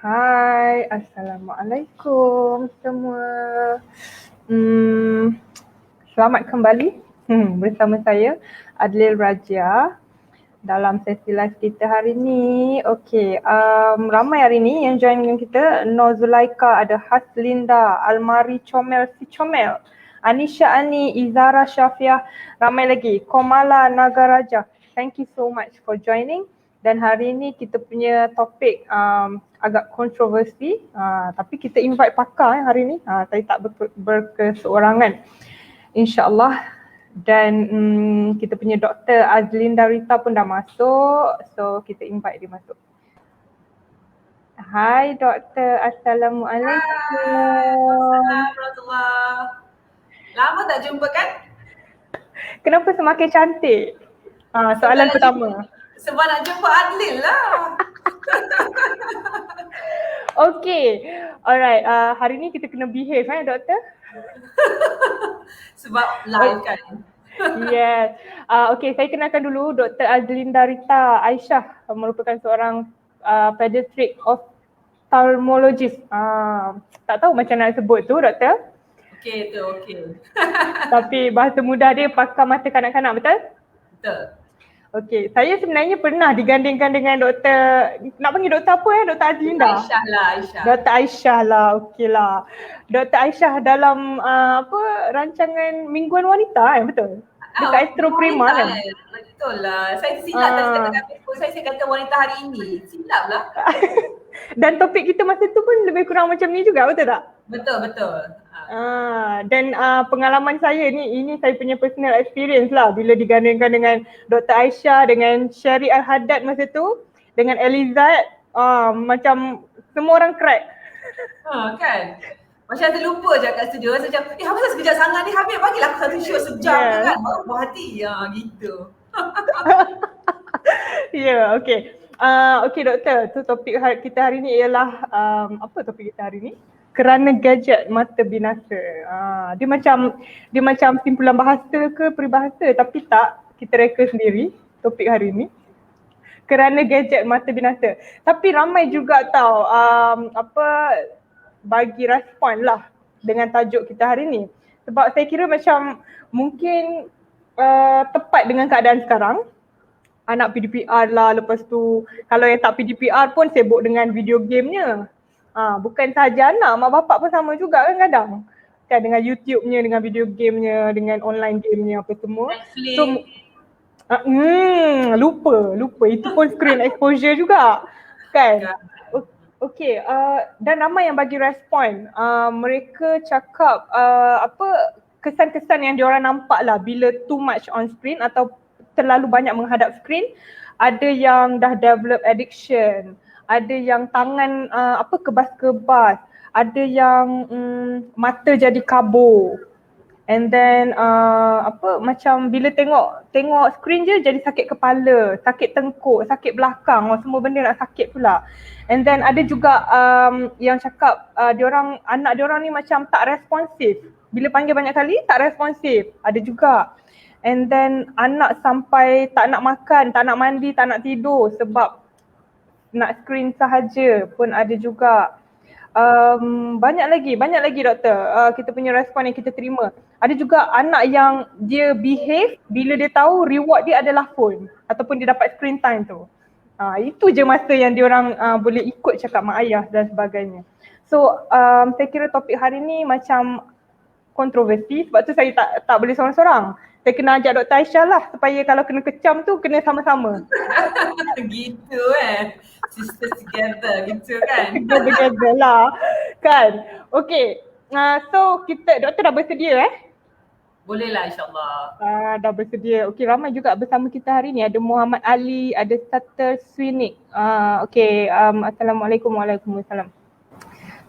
Hai, Assalamualaikum semua. Hmm, Selamat kembali bersama saya Adlil Raja dalam sesi live kita hari ni. Okey, ramai hari ni yang join dengan kita. Nur Zulaika, ada Haslinda, Almari Comel si Comel, Anisha Ani, Izara Syafiah, ramai lagi. Komala Nagaraja. Thank you so much for joining. Dan hari ni kita punya topik agak kontroversi, tapi kita invite pakar hari ni. Saya tak berkeseorangan, InsyaAllah. Dan kita punya Dr. Azlinda Rita pun dah masuk, so kita invite dia masuk. Hai Doktor, Assalamualaikum. Assalamualaikum. Lama tak jumpa kan? Kenapa semakin cantik? Soalan pertama. Sebab nak jumpa Adlil lah. Okay, alright. Hari ni kita kena behave Doktor? Sebab live kan? Yes. Okay, saya kenalkan dulu Dr. Azlinda Rita Aisyah, merupakan seorang pediatric ophthalmologist. Tak tahu macam nak sebut tu Doktor. Okay tu, okay. Tapi bahasa mudah dia pakar mata kanak-kanak, betul? Betul. Okay, saya sebenarnya pernah digandingkan dengan Doktor, nak panggil Doktor apa Doktor Azlinda? Aisyah lah, Aisyah. Dr. Aisyah lah, okey lah. Dr. Aisyah dalam rancangan Mingguan Wanita betul? Dekat Astro Prima kan? Betul lah. Saya silap tadi kata Facebook saya kata wanita hari ini. Silap lah. Dan topik kita masa tu pun lebih kurang macam ni juga, betul tak? Betul. Dan pengalaman saya ni, ini saya punya personal experience lah bila digandingkan dengan Dr. Aisyah, dengan Sherry Al-Haddad masa tu, dengan Elizad, macam semua orang crack. Kan? Macam terlupa je kat studio. Saya macam, apa sekejap sangat ni, Habib bagilah aku satu show sejam je kan. Baru buah hati. Gitu. Ya, okey. Okey Doktor, tu topik kita hari ni ialah, apa topik kita hari ni? Kerana gadget mata binasa. Dia macam simpulan bahasa ke peribahasa, tapi tak, kita reka sendiri topik hari ni. Kerana gadget mata binasa. Tapi ramai juga tahu bagi respon lah dengan tajuk kita hari ni. Sebab saya kira macam mungkin tepat dengan keadaan sekarang. Anak PDPR lah, lepas tu kalau yang tak PDPR pun sibuk dengan video gamenya. Bukan sahaja anak, mak bapak pun sama juga kan kadang. Kan dengan YouTube-nya, dengan video gamenya, dengan online gamenya apa semua. Netflix. So, lupa. Itu pun screen exposure juga. Kan? Okay, dan ramai yang bagi respon. Mereka cakap kesan-kesan yang diorang nampak lah bila too much on screen atau terlalu banyak menghadap screen. Ada yang dah develop addiction, ada yang tangan kebas-kebas, ada yang mata jadi kabur. And then macam bila tengok skrin je jadi sakit kepala, sakit tengkuk, sakit belakang, semua benda nak sakit pula. And then ada juga yang cakap anak diorang ni macam tak responsif. Bila panggil banyak kali tak responsif, ada juga. And then anak sampai tak nak makan, tak nak mandi, tak nak tidur sebab nak screen sahaja pun ada juga. Banyak lagi Doktor, kita punya respon yang kita terima. Ada juga anak yang dia behave bila dia tahu reward dia adalah phone ataupun dia dapat screen time tu. Itu je masa yang diorang boleh ikut cakap mak ayah dan sebagainya. So saya kira topik hari ni macam kontroversi, sebab tu saya tak boleh seorang-seorang. Saya kena ajak Dr. Aisyah lah supaya kalau kena kecam tu kena sama-sama. Gitu sisters together gitu kan. Together lah kan. Okay, so kita, Doktor dah bersedia Boleh lah insyaAllah. Dah bersedia. Okay, ramai juga bersama kita hari ni. Ada Muhammad Ali, ada Sater Swinik. Okay, Assalamualaikum. Waalaikumsalam.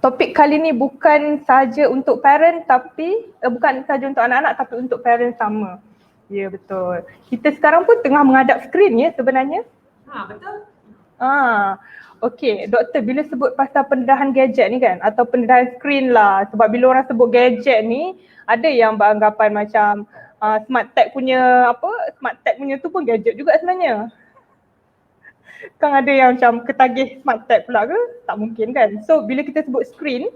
Topik kali ni bukan saja untuk parent tapi bukan saja untuk anak-anak tapi untuk parent sama. Ya betul. Kita sekarang pun tengah menghadap skrin ya sebenarnya. Betul. Okay, Doktor, bila sebut pasal pendedahan gadget ni kan atau pendedahan skrin lah, sebab bila orang sebut gadget ni ada yang beranggapan macam smart tag punya tu pun gadget juga sebenarnya. Kan ada yang macam ketagih smart tab pula ke? Tak mungkin kan. So bila kita sebut screen,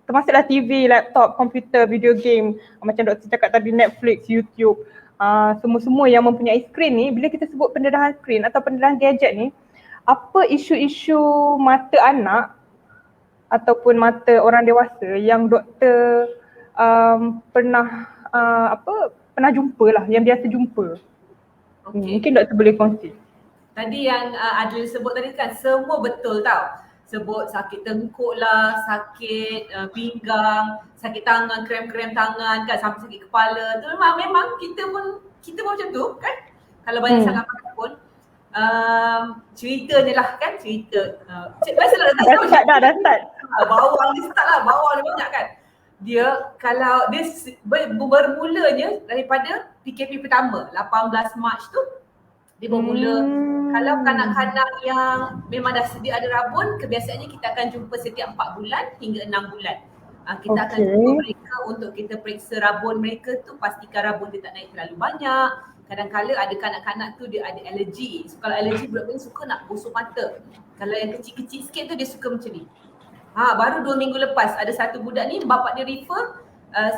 termasuklah TV, laptop, komputer, video game, macam doktor cakap tadi, Netflix, YouTube, semua-semua yang mempunyai screen ni, bila kita sebut pendedahan screen atau pendedahan gadget ni, apa isu-isu mata anak ataupun mata orang dewasa yang doktor pernah pernah jumpa lah, yang biasa jumpa. Mungkin doktor boleh kongsi. Tadi yang Adil sebut tadi kan semua betul tau. Sebut sakit tengkuk lah, sakit pinggang, sakit tangan, krem-krem tangan kan, sampai sakit kepala. Tu memang kita pun macam tu kan. Kalau banyak sangat makan pun ceritanya lah kan, cerita biasalah dah start. Bawang ni start lah, bawang ni banyak kan. Dia kalau dia bermulanya daripada PKP pertama 18 Mac tu dia bermula. Kalau kanak-kanak yang memang dah sedia ada rabun, kebiasaannya kita akan jumpa setiap 4 bulan hingga 6 bulan. Kita akan jumpa mereka untuk kita periksa rabun mereka tu, pastikan rabun dia tak naik terlalu banyak. Kadang-kadang ada kanak-kanak tu dia ada alergi. So, kalau alergi budak-budak ni suka nak busuk mata. Kalau yang kecil-kecil sikit tu dia suka macam ni. Baru 2 minggu lepas ada satu budak ni bapak dia refer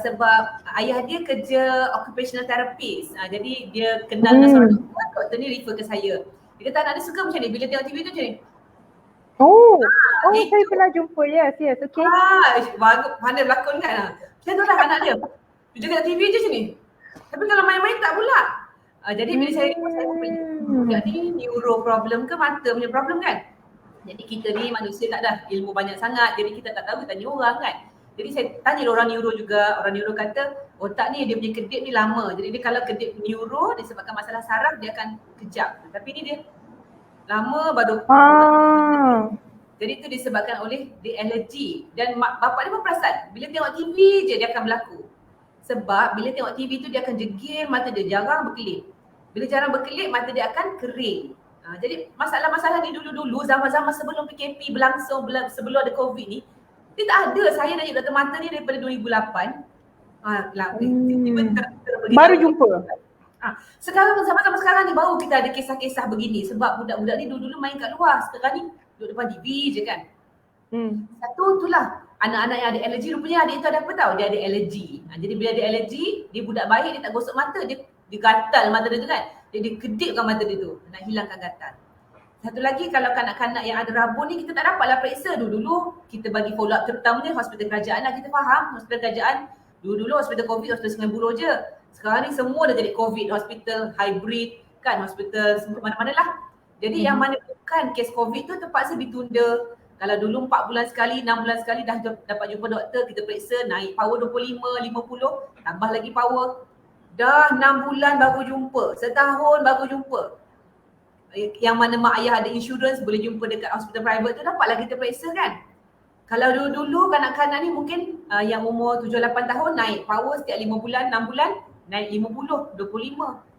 sebab ayah dia kerja occupational therapist. Jadi dia kenal dengan seorang doktor ni refer ke saya. Dia kata anak dia suka macam ni, bila tengok TV tu macam ni. Saya pernah jumpa, yes, okay. Bagus, pandai berlakon kan. Saya tahu lah anak dia. Dia tengok TV je macam ni. Tapi kalau main-main tak pula. Jadi bila saya budak ni neuro problem ke mata punya problem kan. Jadi kita ni manusia tak ada ilmu banyak sangat, jadi kita tak tahu, kita tanya orang kan. Jadi saya tanya orang neuro juga, orang neuro kata otak ni dia punya kedip ni lama. Jadi dia kalau kedip neuro disebabkan masalah saraf dia akan kejap. Tapi ni dia lama baru. Jadi itu disebabkan oleh dia alergi. Dan bapak dia pun perasan bila tengok TV je dia akan berlaku. Sebab bila tengok TV tu dia akan jegil, mata dia jarang berkelip. Bila jarang berkelip mata dia akan kering. Jadi masalah-masalah ni dulu-dulu zaman-zaman sebelum PKP berlangsung, sebelum ada COVID ni, dia tak ada. Saya dah doktor mata ni daripada 2008. Baru jumpa. Sekarang zaman-zaman sekarang ni baru kita ada kisah-kisah begini. Sebab budak-budak ni dulu-dulu main kat luar. Sekarang ni duduk depan TV je kan. Satu itulah anak-anak yang ada alergi, rupanya adik itu ada apa tahu? Dia ada alergi. Jadi bila ada alergi, dia budak baik, dia tak gosok mata, dia gatal mata dia tu kan. Dia kedipkan mata dia tu, nak hilangkan gatal. Satu lagi kalau kanak-kanak yang ada rabun ni kita tak dapatlah periksa. Dulu kita bagi follow up, terutamanya hospital kerajaan lah. Kita faham hospital kerajaan, dulu hospital COVID, hospital Sungai Buloh je. Sekarang ni semua dah jadi COVID, hospital hybrid kan, hospital mana-mana lah. Jadi yang mana bukan kes COVID tu terpaksa ditunda. Kalau dulu 4 bulan sekali, 6 bulan sekali dah dapat jumpa doktor, kita periksa naik power 25, 50, tambah lagi power. Dah 6 bulan baru jumpa, setahun baru jumpa. Yang mana mak ayah ada insurans boleh jumpa dekat hospital private tu, dapatlah kita periksa kan. Kalau dulu-dulu kanak-kanak ni mungkin yang umur 7-8 tahun naik power setiap 5 bulan, 6 bulan naik 50, 25.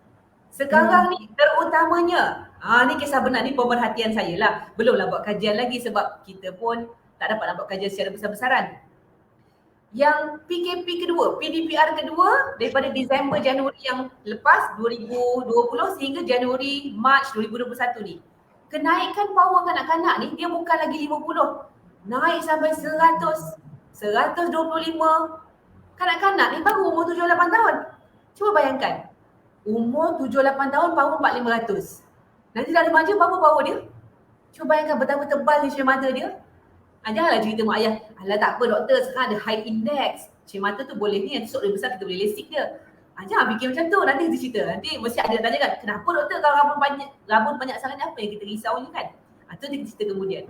Sekarang ni terutamanya, ni kisah benar ni pemerhatian saya lah. Belumlah buat kajian lagi sebab kita pun tak dapat nak buat kajian secara besar-besaran. Yang PKP kedua, PDPR kedua daripada Disember Januari yang lepas 2020 sehingga Januari Mac 2021 ni. Kenaikan power kanak-kanak ni dia bukan lagi 50, naik sampai 100, 125. Kanak-kanak ni baru umur 7-8 tahun. Cuba bayangkan, umur 7-8 tahun power 4-500. Nanti dah remaja berapa power dia? Cuba bayangkan betapa tebal ni cermin mata dia. Janganlah cerita mak ayah, alah tak apa doktor sekarang ada high index. Cermin mata tu boleh ni, esok lebih besar kita boleh lasik dia. Jangan fikir macam tu, nanti kita cerita. Nanti mesti ada tanya kan, kenapa doktor kalau rabun banyak sangat apa yang kita risau ni kan? Itu kita cerita kemudian.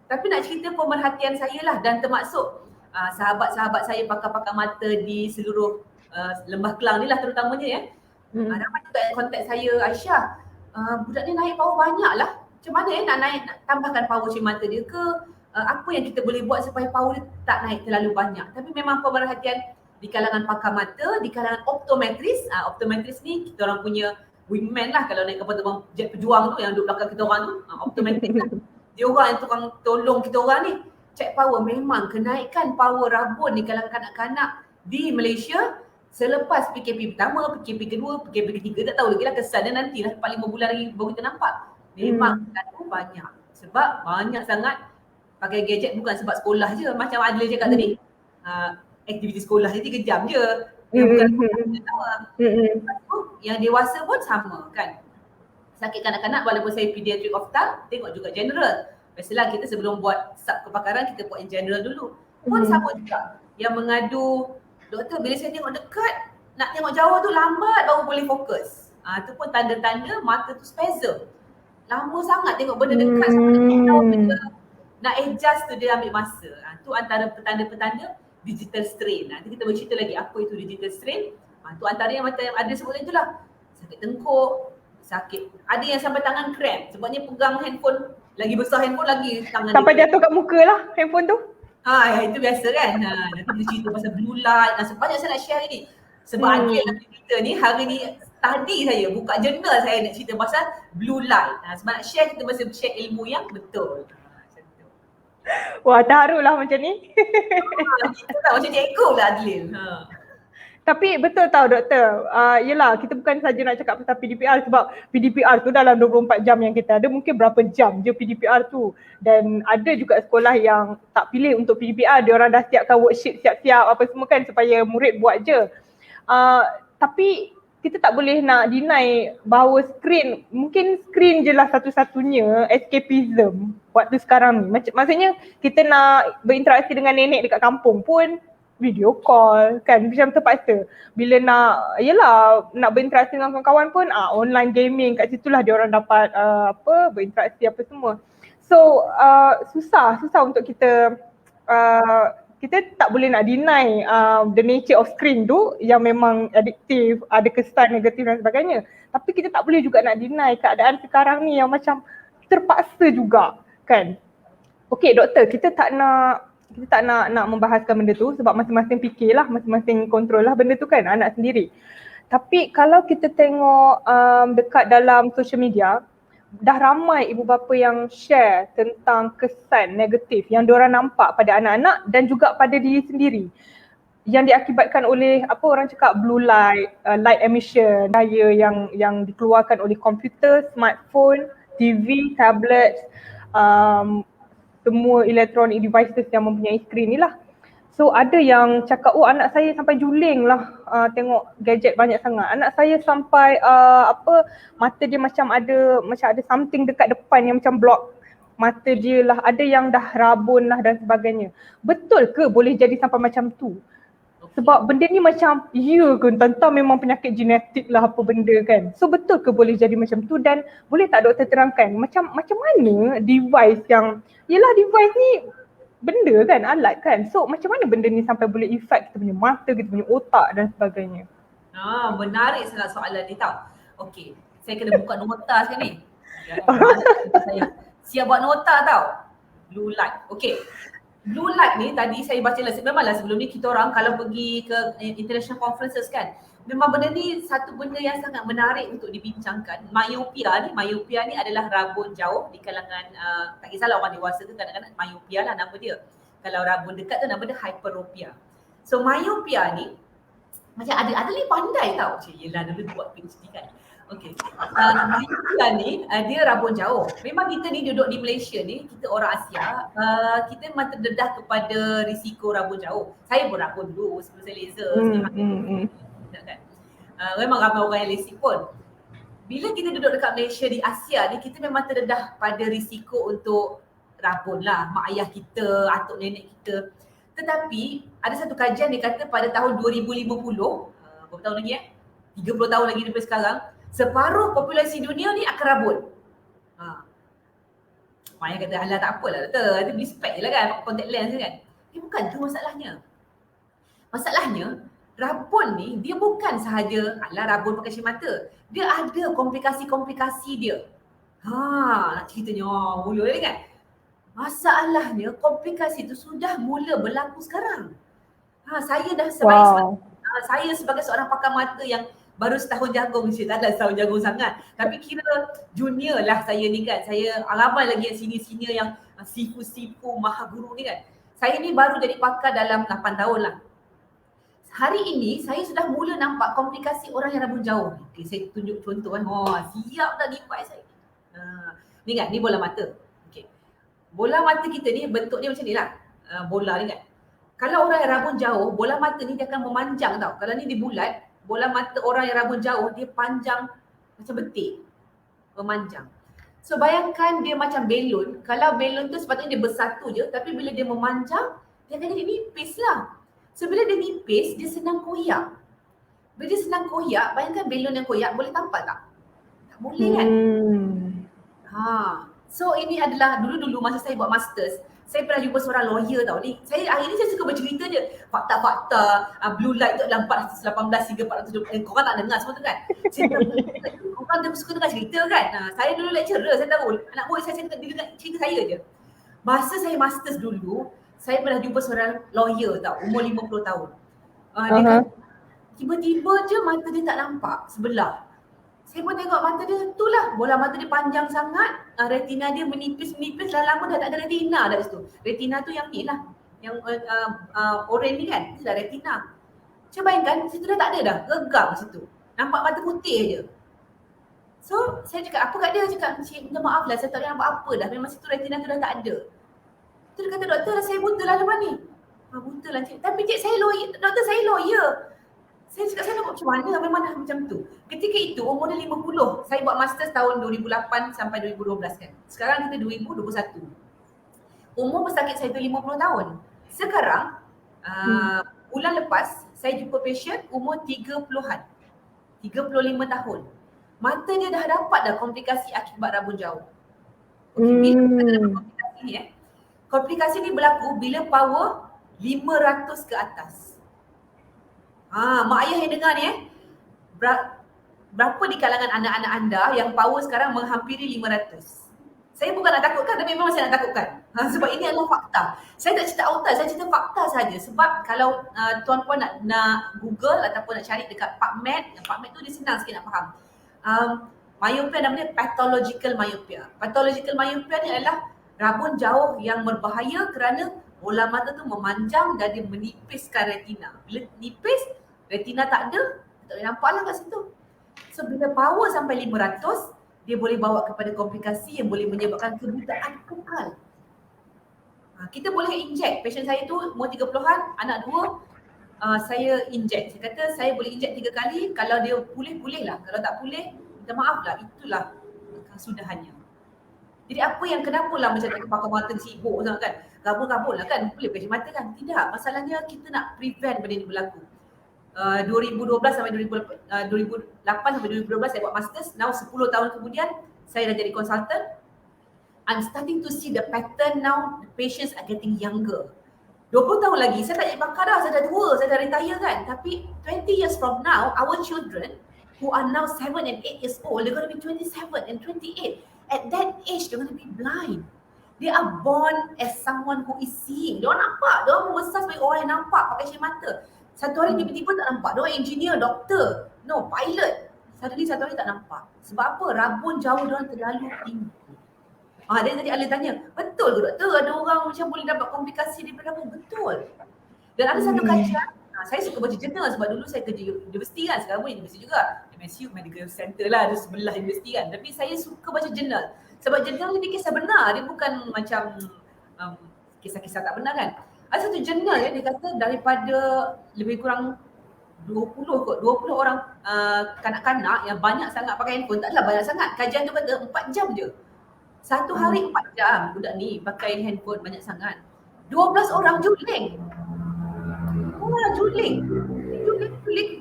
Tapi nak cerita pemerhatian saya lah dan termasuk sahabat-sahabat saya pakar-pakar mata di seluruh Lembah Kelang ni lah terutamanya ya. Ramai juga yang kontak saya, Aisyah, budak ni naik power banyak lah. Macam mana nak tambahkan power cermin mata dia ke? Apa yang kita boleh buat supaya power dia tak naik terlalu banyak. Tapi memang pemerhatian di kalangan pakar mata, di kalangan optometris. Optometris ni kita orang punya wingman lah kalau naik kapal terbang jet pejuang tu yang duduk belakang kita orang tu. Optometris lah. Dia orang yang tukang tolong kita orang ni. Check power, memang kenaikan power rabun di kalangan kanak-kanak di Malaysia selepas PKP pertama, PKP kedua, PKP ketiga, tak tahu lagi lah kesannya nantilah 4-5 bulan lagi baru kita nampak. Memang banyak. Sebab banyak sangat pakai gadget bukan sebab sekolah je. Macam Adli cakap tadi. Aktiviti sekolah ni 3 jam je. Yang bukan Lepas tu, yang dewasa pun sama kan. Sakit kanak-kanak walaupun saya pediatric ophthalm, tengok juga general. Biasalah kita sebelum buat sub kepakaran, kita buat yang general dulu. Pun sama juga. Yang mengadu, doktor bila saya tengok dekat, nak tengok jauh tu lambat baru boleh fokus. Tu pun tanda-tanda mata tu spasm. Lama sangat tengok benda dekat sampai tak tahu benda. Nak adjust tu dia ambil masa. Tu antara petanda-petanda digital strain. Nanti kita bercerita lagi apa itu digital strain. Tu antara yang macam ada sebutkan itulah. Sakit tengkuk, sakit. Ada yang sampai tangan cramp sebabnya pegang handphone, lagi besar handphone lagi tangan sampai jatuh kat muka lah handphone tu. Itu biasa kan. Nanti kita cerita pasal blue light. Sebanyak saya nak share hari ni. Sebab Adil kita ni hari ni tadi saya buka jurnal saya nak cerita pasal blue light. Sebab nak share, kita masih share ilmu yang betul. Wah, terharu lah macam ni. Kita tak macam cikgu lah Adil. Tapi betul tau doktor, yelah kita bukan saja nak cakap pasal PDPR sebab PDPR tu dalam 24 jam yang kita ada mungkin berapa jam je PDPR tu. Dan ada juga sekolah yang tak pilih untuk PDPR, dia orang dah siapkan worksheet siap-siap apa semua kan supaya murid buat je. Tapi kita tak boleh nak deny bahawa mungkin screen je lah satu-satunya escapism waktu sekarang ni. Maksudnya kita nak berinteraksi dengan nenek dekat kampung pun video call kan, macam terpaksa. Bila nak berinteraksi dengan kawan-kawan pun online gaming, kat situlah dia orang dapat berinteraksi apa semua. So susah untuk kita tak boleh nak deny the nature of screen tu yang memang addictive, ada kesan negatif dan sebagainya. Tapi kita tak boleh juga nak deny keadaan sekarang ni yang macam terpaksa juga kan. Okey doktor, kita tak nak membahaskan benda tu sebab masing-masing fikirlah, masing-masing kontrol lah benda tu kan, anak sendiri. Tapi kalau kita tengok dekat dalam social media, dah ramai ibu bapa yang share tentang kesan negatif yang diorang nampak pada anak-anak dan juga pada diri sendiri yang diakibatkan oleh apa orang cakap blue light, light emission, cahaya yang dikeluarkan oleh komputer, smartphone, TV, tablet, semua electronic devices yang mempunyai skrin ni lah. So ada yang cakap, anak saya sampai juling lah tengok gadget banyak sangat. Anak saya sampai mata dia macam ada something dekat depan yang macam block mata dia lah. Ada yang dah rabun lah dan sebagainya. Betul ke boleh jadi sampai macam tu? Sebab benda ni macam, ya ke tentang memang penyakit genetik lah apa benda kan. So betul ke boleh jadi macam tu, dan boleh tak doktor terangkan macam mana device yang, yelah device ni benda kan, alat kan. So macam mana benda ni sampai boleh effect kita punya mata, kita punya otak dan sebagainya. Menarik sangat soalan ni tau. Okey, saya kena buka nota sekarang ni. Saya siap buat nota tau. Blue light. Okey. Blue light ni tadi saya baca lah, memanglah sebelum ni kita orang kalau pergi ke international conferences kan, memang benda ni satu benda yang sangat menarik untuk dibincangkan. Myopia ni adalah rabun jauh di kalangan tak kisahlah orang dewasa ke kadang-kadang, myopia lah nama dia. Kalau rabun dekat tu nama dia hyperopia. So myopia ni macam ada ni pandai tau. Yelah dulu buat PhD kan. Okey. Myopia ni dia rabun jauh. Memang kita ni duduk di Malaysia ni, kita orang Asia, kita memang terdedah kepada risiko rabun jauh. Saya pun rabun dulu sebelum saya laser. Kan? Memang ramai orang yang lasik pun. Bila kita duduk dekat Malaysia di Asia ni, kita memang terdedah pada risiko untuk rabun lah, mak ayah kita, atuk nenek kita. Tetapi ada satu kajian dia kata pada tahun 2050, berapa tahun lagi 30 tahun lagi daripada sekarang, separuh populasi dunia ni akan rabun. Maya kata, alah tak apalah doktor, nanti beli spek je lah kan, contact lens je kan. Bukan tu masalahnya. Masalahnya, rabun ni dia bukan sahaja rabun pakai mata. Dia ada komplikasi-komplikasi dia. Nak ceritanya mula ni kan. Masalahnya komplikasi tu sudah mula berlaku sekarang. Saya dah saya sebagai seorang pakar mata yang baru setahun jagung, taklah setahun jagung sangat. Tapi kira junior lah saya ni kan. Saya ramai lagi yang senior-senior yang sifu-sifu maha guru ni kan. Saya ni baru jadi pakar dalam 8 tahun lah. Hari ini saya sudah mula nampak komplikasi orang yang rabun jauh. Okay, saya tunjuk contoh kan. Siap dah device saya. Ni kan, ni bola mata. Okay. Bola mata kita ni bentuk dia macam ni lah. Bola ni kan. Kalau orang yang rabun jauh, bola mata ni dia akan memanjang tau. Kalau ni dia bulat, bola mata orang yang rabun jauh dia panjang macam betik. Memanjang. So bayangkan dia macam belon. Kalau belon tu sepatutnya dia bersatu je, tapi bila dia memanjang, dia akan jadi nipis lah. So bila dia nipis, dia senang koyak. Bila dia senang koyak, bayangkan belon yang koyak boleh tampak tak? Tak boleh kan? So ini adalah dulu-dulu masa saya buat masters, saya pernah jumpa seorang lawyer tau ni. Hari ni saya suka bercerita je. Fakta-fakta, blue light tu adalah 418 hingga 420. Korang tak dengar semua tu kan? Korang suka dengar cerita kan? Saya dulu lecturer, saya tahu. Anak murid saya dengar cerita saya je. Masa saya masters dulu, saya pernah jumpa seorang lawyer tau, umur 50 tahun. Dia kata, tiba-tiba je mata dia tak nampak sebelah. Saya pun tengok mata dia, itulah bola mata dia panjang sangat, retina dia menipis-menipis, lama-lama dah tak ada retina dah situ. Retina tu yang ni lah, yang orange ni kan, itu dah retina. Cuba bayangkan, situ dah tak ada dah, gegang situ. Nampak mata putih je. So, saya cakap, apa kat dia? Cakap, Cik, minta maaf lah, saya tak boleh nampak apa dah, memang situ retina tu dah tak ada. Tu dia kata, doktor, saya buta lah lepas ni. Buta lah cik. Tapi cik, saya lawyer, doktor saya lawyer. Saya cakap, saya nak buat macam mana? Memang dah macam tu. Ketika itu, umur dia 50. Saya buat masters tahun 2008 sampai 2012 kan. Sekarang kita 2021. Umur pesakit saya tu 50 tahun. Sekarang, bulan lepas, saya jumpa patient umur 30-an. 35 tahun. Mata dia dah dapat dah komplikasi akibat rabun jauh. Okay, bila kita dapat komplikasi ni komplikasi ni berlaku bila power 500 ke atas. Mak ayah yang dengar ni berapa di kalangan anak-anak anda yang power sekarang menghampiri 500? Saya bukan nak takutkan, tapi memang saya nak takutkan. Sebab ini adalah fakta. Saya tak cerita auta, saya cerita fakta saja. Sebab kalau tuan-puan nak Google ataupun nak cari dekat PubMed, PubMed tu dia senang sikit nak faham. Myopia namanya pathological myopia. Pathological myopia ni adalah rabun jauh yang berbahaya kerana bola mata tu memanjang dan dia menipiskan retina. Bila nipis, retina tak ada, tak boleh nampak lah kat situ. So bila power sampai 500, dia boleh bawa kepada komplikasi yang boleh menyebabkan kebutaan kekal. Kita boleh inject. Patient saya tu umur 30-an, anak 2, saya inject. Saya kata saya boleh inject 3 kali. Kalau dia pulih, pulih lah. Kalau tak pulih, minta maaf lah. Itulah kesudahannya. Jadi apa yang kenapalah macam nak pakai mata sibuk sangat kan? Kabul-kabul lah kan? Boleh pakai mata kan? Tidak. Masalahnya kita nak prevent benda ni berlaku. 2012 sampai 2008 sampai 2012 saya buat masters. Now 10 tahun kemudian saya dah jadi consultant. I'm starting to see the pattern now. The patients are getting younger. 20 tahun lagi saya tak jadi pakar dah. Saya dah tua, saya dah retire kan. Tapi 20 years from now, our children who are now 7 and 8 years old, they're going to be 27 and 28. At that age, they're going to be blind. They are born as someone who is seeing. Diorang nampak. Diorang membesar sebagai orang yang nampak pakai cermin mata. Satu hari tiba-tiba tak nampak. Diorang engineer, doktor, no, pilot. Satu hari tak nampak. Sebab apa? Rabun jauh diorang terlalu tinggi. Dia tadi Ali tanya, betul ke doktor ada orang macam boleh dapat komplikasi daripada rabun? Betul. Dan ada satu kajian, saya suka baca jurnal sebab dulu saya kerja universiti kan. Sekarang pun universiti juga. MSU Medical Center lah, ada sebelah universiti kan. Tapi saya suka baca jurnal. Sebab jurnal ni kisah benar. Dia bukan macam kisah-kisah tak benar kan. Ada satu jurnal dia kata daripada lebih kurang 20 orang kanak-kanak yang banyak sangat pakai handphone. Taklah banyak sangat. Kajian tu kata 4 jam je. Satu hari 4 jam budak ni pakai handphone banyak sangat. 12 orang juling. Juling,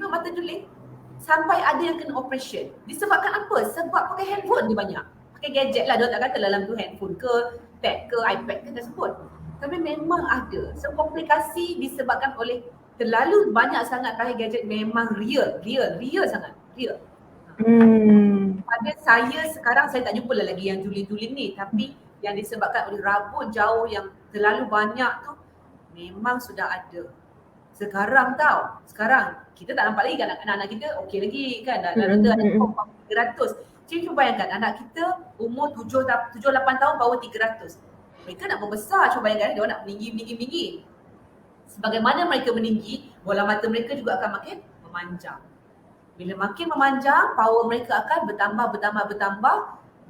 mata juling. Sampai ada yang kena operation. Disebabkan apa? Sebab pakai handphone dia banyak. Pakai gadget lah. Dia tak kata dalam tu handphone ke, tab ke, iPad ke tersebut. Tapi memang ada. So komplikasi disebabkan oleh terlalu banyak sangat pakai gadget memang real sangat. Real. Pada saya sekarang saya tak jumpa lagi yang juling-juling ni. Tapi yang disebabkan oleh rabun jauh yang terlalu banyak tu memang sudah ada. Sekarang kita tak nampak lagi kan anak-anak kita okey lagi kan. Dah ada 300. Cik cuba bayangkan anak kita umur 7-8 tahun power 300. Mereka nak membesar, cuba bayangkan dia nak meninggi. Sebagaimana mereka meninggi, bola mata mereka juga akan makin memanjang. Bila makin memanjang, power mereka akan bertambah.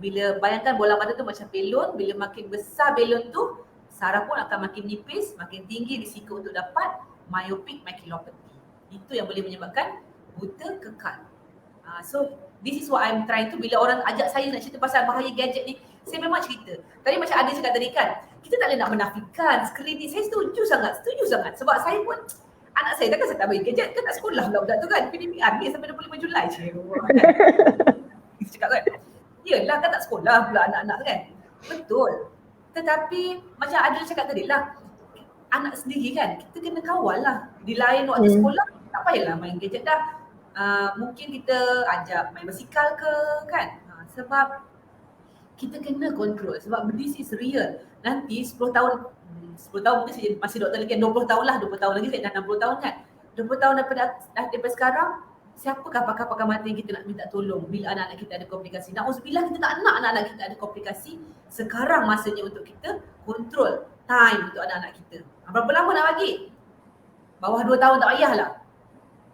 Bila bayangkan bola mata tu macam belon, bila makin besar belon tu, saraf pun akan makin nipis, makin tinggi risiko untuk dapat myopic maculopathy. Itu yang boleh menyebabkan buta kekal. So this is what I'm trying to, bila orang ajak saya nak cerita pasal bahaya gadget ni, saya memang cerita. Tadi macam ada cakap tadi kan, kita tak boleh nak menafikan skrin ni. Saya setuju sangat. Sebab saya pun, anak saya takkan saya tak bagi gadget, kan tak sekolah pula budak tu kan. PDPR ni sampai 25 Julai je. Kita cakap kan, yelah kan tak sekolah pula anak-anak kan. Betul. Tetapi macam Adil cakap tadi lah, anak sendiri kan, kita kena kawal lah. Di lain waktu sekolah, tak payahlah main gadget dah. Mungkin kita ajak main basikal ke kan. Sebab kita kena kontrol, sebab this is real. Nanti 10 tahun mungkin saya masih doktor lagi, 20 tahun lah, 20 tahun lagi saya dah 60 tahun kan. 20 tahun daripada sekarang, siapakah pakar-pakar mata yang kita nak minta tolong bila anak-anak kita ada komplikasi? Na'udzubillah, kita tak nak anak-anak kita ada komplikasi. Sekarang masanya untuk kita kontrol time untuk anak-anak kita. Berapa lama nak bagi? Bawah 2 tahun tak payahlah.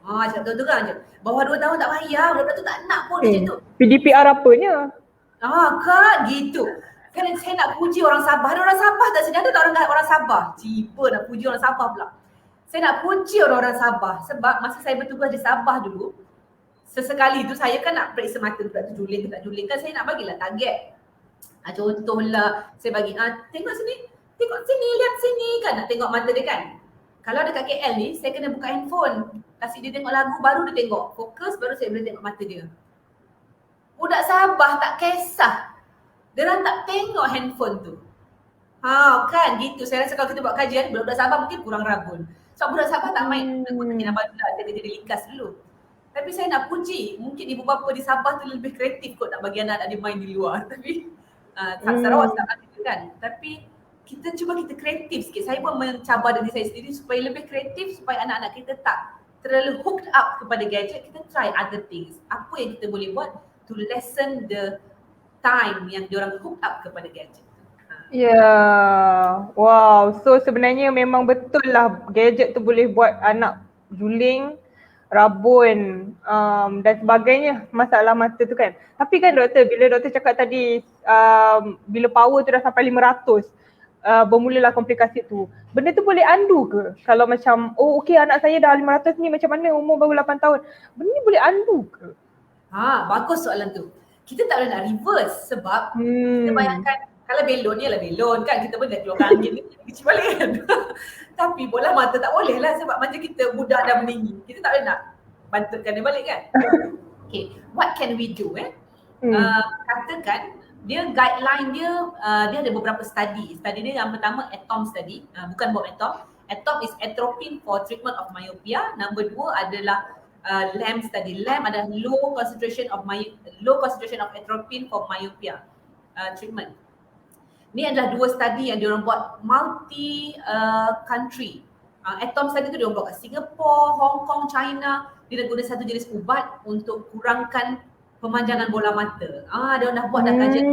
Cakap terang je. Bawah 2 tahun tak payah, budak tu tak nak pun macam tu. PDPR apanya? Kan gitu. Kan saya nak puji orang Sabah. Ada orang Sabah tak sini? Ada tak orang Sabah? Cipa nak puji orang Sabah pula. Saya nak puji orang-orang Sabah sebab masa saya bertugas di Sabah dulu, sesekali tu saya kan nak periksa mata tu juling ke tak juling kan, saya nak bagilah target. Contohlah saya bagi, tengok sini, lihat sini kan, nak tengok mata dia kan. Kalau dekat KL ni, saya kena buka handphone, kasih dia tengok lagu, baru dia tengok. Fokus, baru saya boleh tengok mata dia. Budak Sabah tak kisah. Dia orang tak tengok handphone tu. Kan gitu. Saya rasa kalau kita buat kajian, budak-budak Sabah mungkin kurang rabun. Sebab budak Sabah tak main. Aku tanya Abang Dula, dia kerja di Likas dulu. Tapi saya nak puji, mungkin ibu bapa di Sabah tu lebih kreatif kot nak bagi anak-anak dia main di luar. Tapi Sarawak tak ada kan. Tapi kita cuba kita kreatif sikit. Saya pun mencabar diri saya sendiri supaya lebih kreatif, supaya anak-anak kita tak terlalu hooked up kepada gadget. Kita try other things. Apa yang kita boleh buat to lessen the time yang diorang hooked up kepada gadget. Wow. So sebenarnya memang betul lah gadget tu boleh buat anak juling, rabun dan sebagainya, masalah mata tu kan. Tapi kan doktor, bila doktor cakap tadi bila power tu dah sampai 500, bermulalah komplikasi tu. Benda tu boleh undo ke? Kalau macam, okey anak saya dah 500 ni, macam mana umur baru 8 tahun. Benda ni boleh undo ke? Bagus soalan tu. Kita tak boleh nak reverse sebab kita bayangkan kalau belon ni lah belon kan, kita pun dah keluar angin ni kecil balik kan. Tapi bola mata tak boleh lah sebab macam kita budak dah meninggi. Kita tak boleh nak bantutkan dia balik kan. Okay, what can we do katakan dia guideline dia, dia ada beberapa study. Study dia yang pertama ATOM study, bukan Bob ATOM. ATOM is atropine for treatment of myopia. Number 2 adalah LAM study. LAM adalah low concentration of atropine for myopia treatment. Ni adalah 2 study yang diorang buat multi country. ATOM study tu diorang buat kat Singapore, Hong Kong, China. Dia dah guna satu jenis ubat untuk kurangkan pemanjangan bola mata. Diorang dah buat dah kajian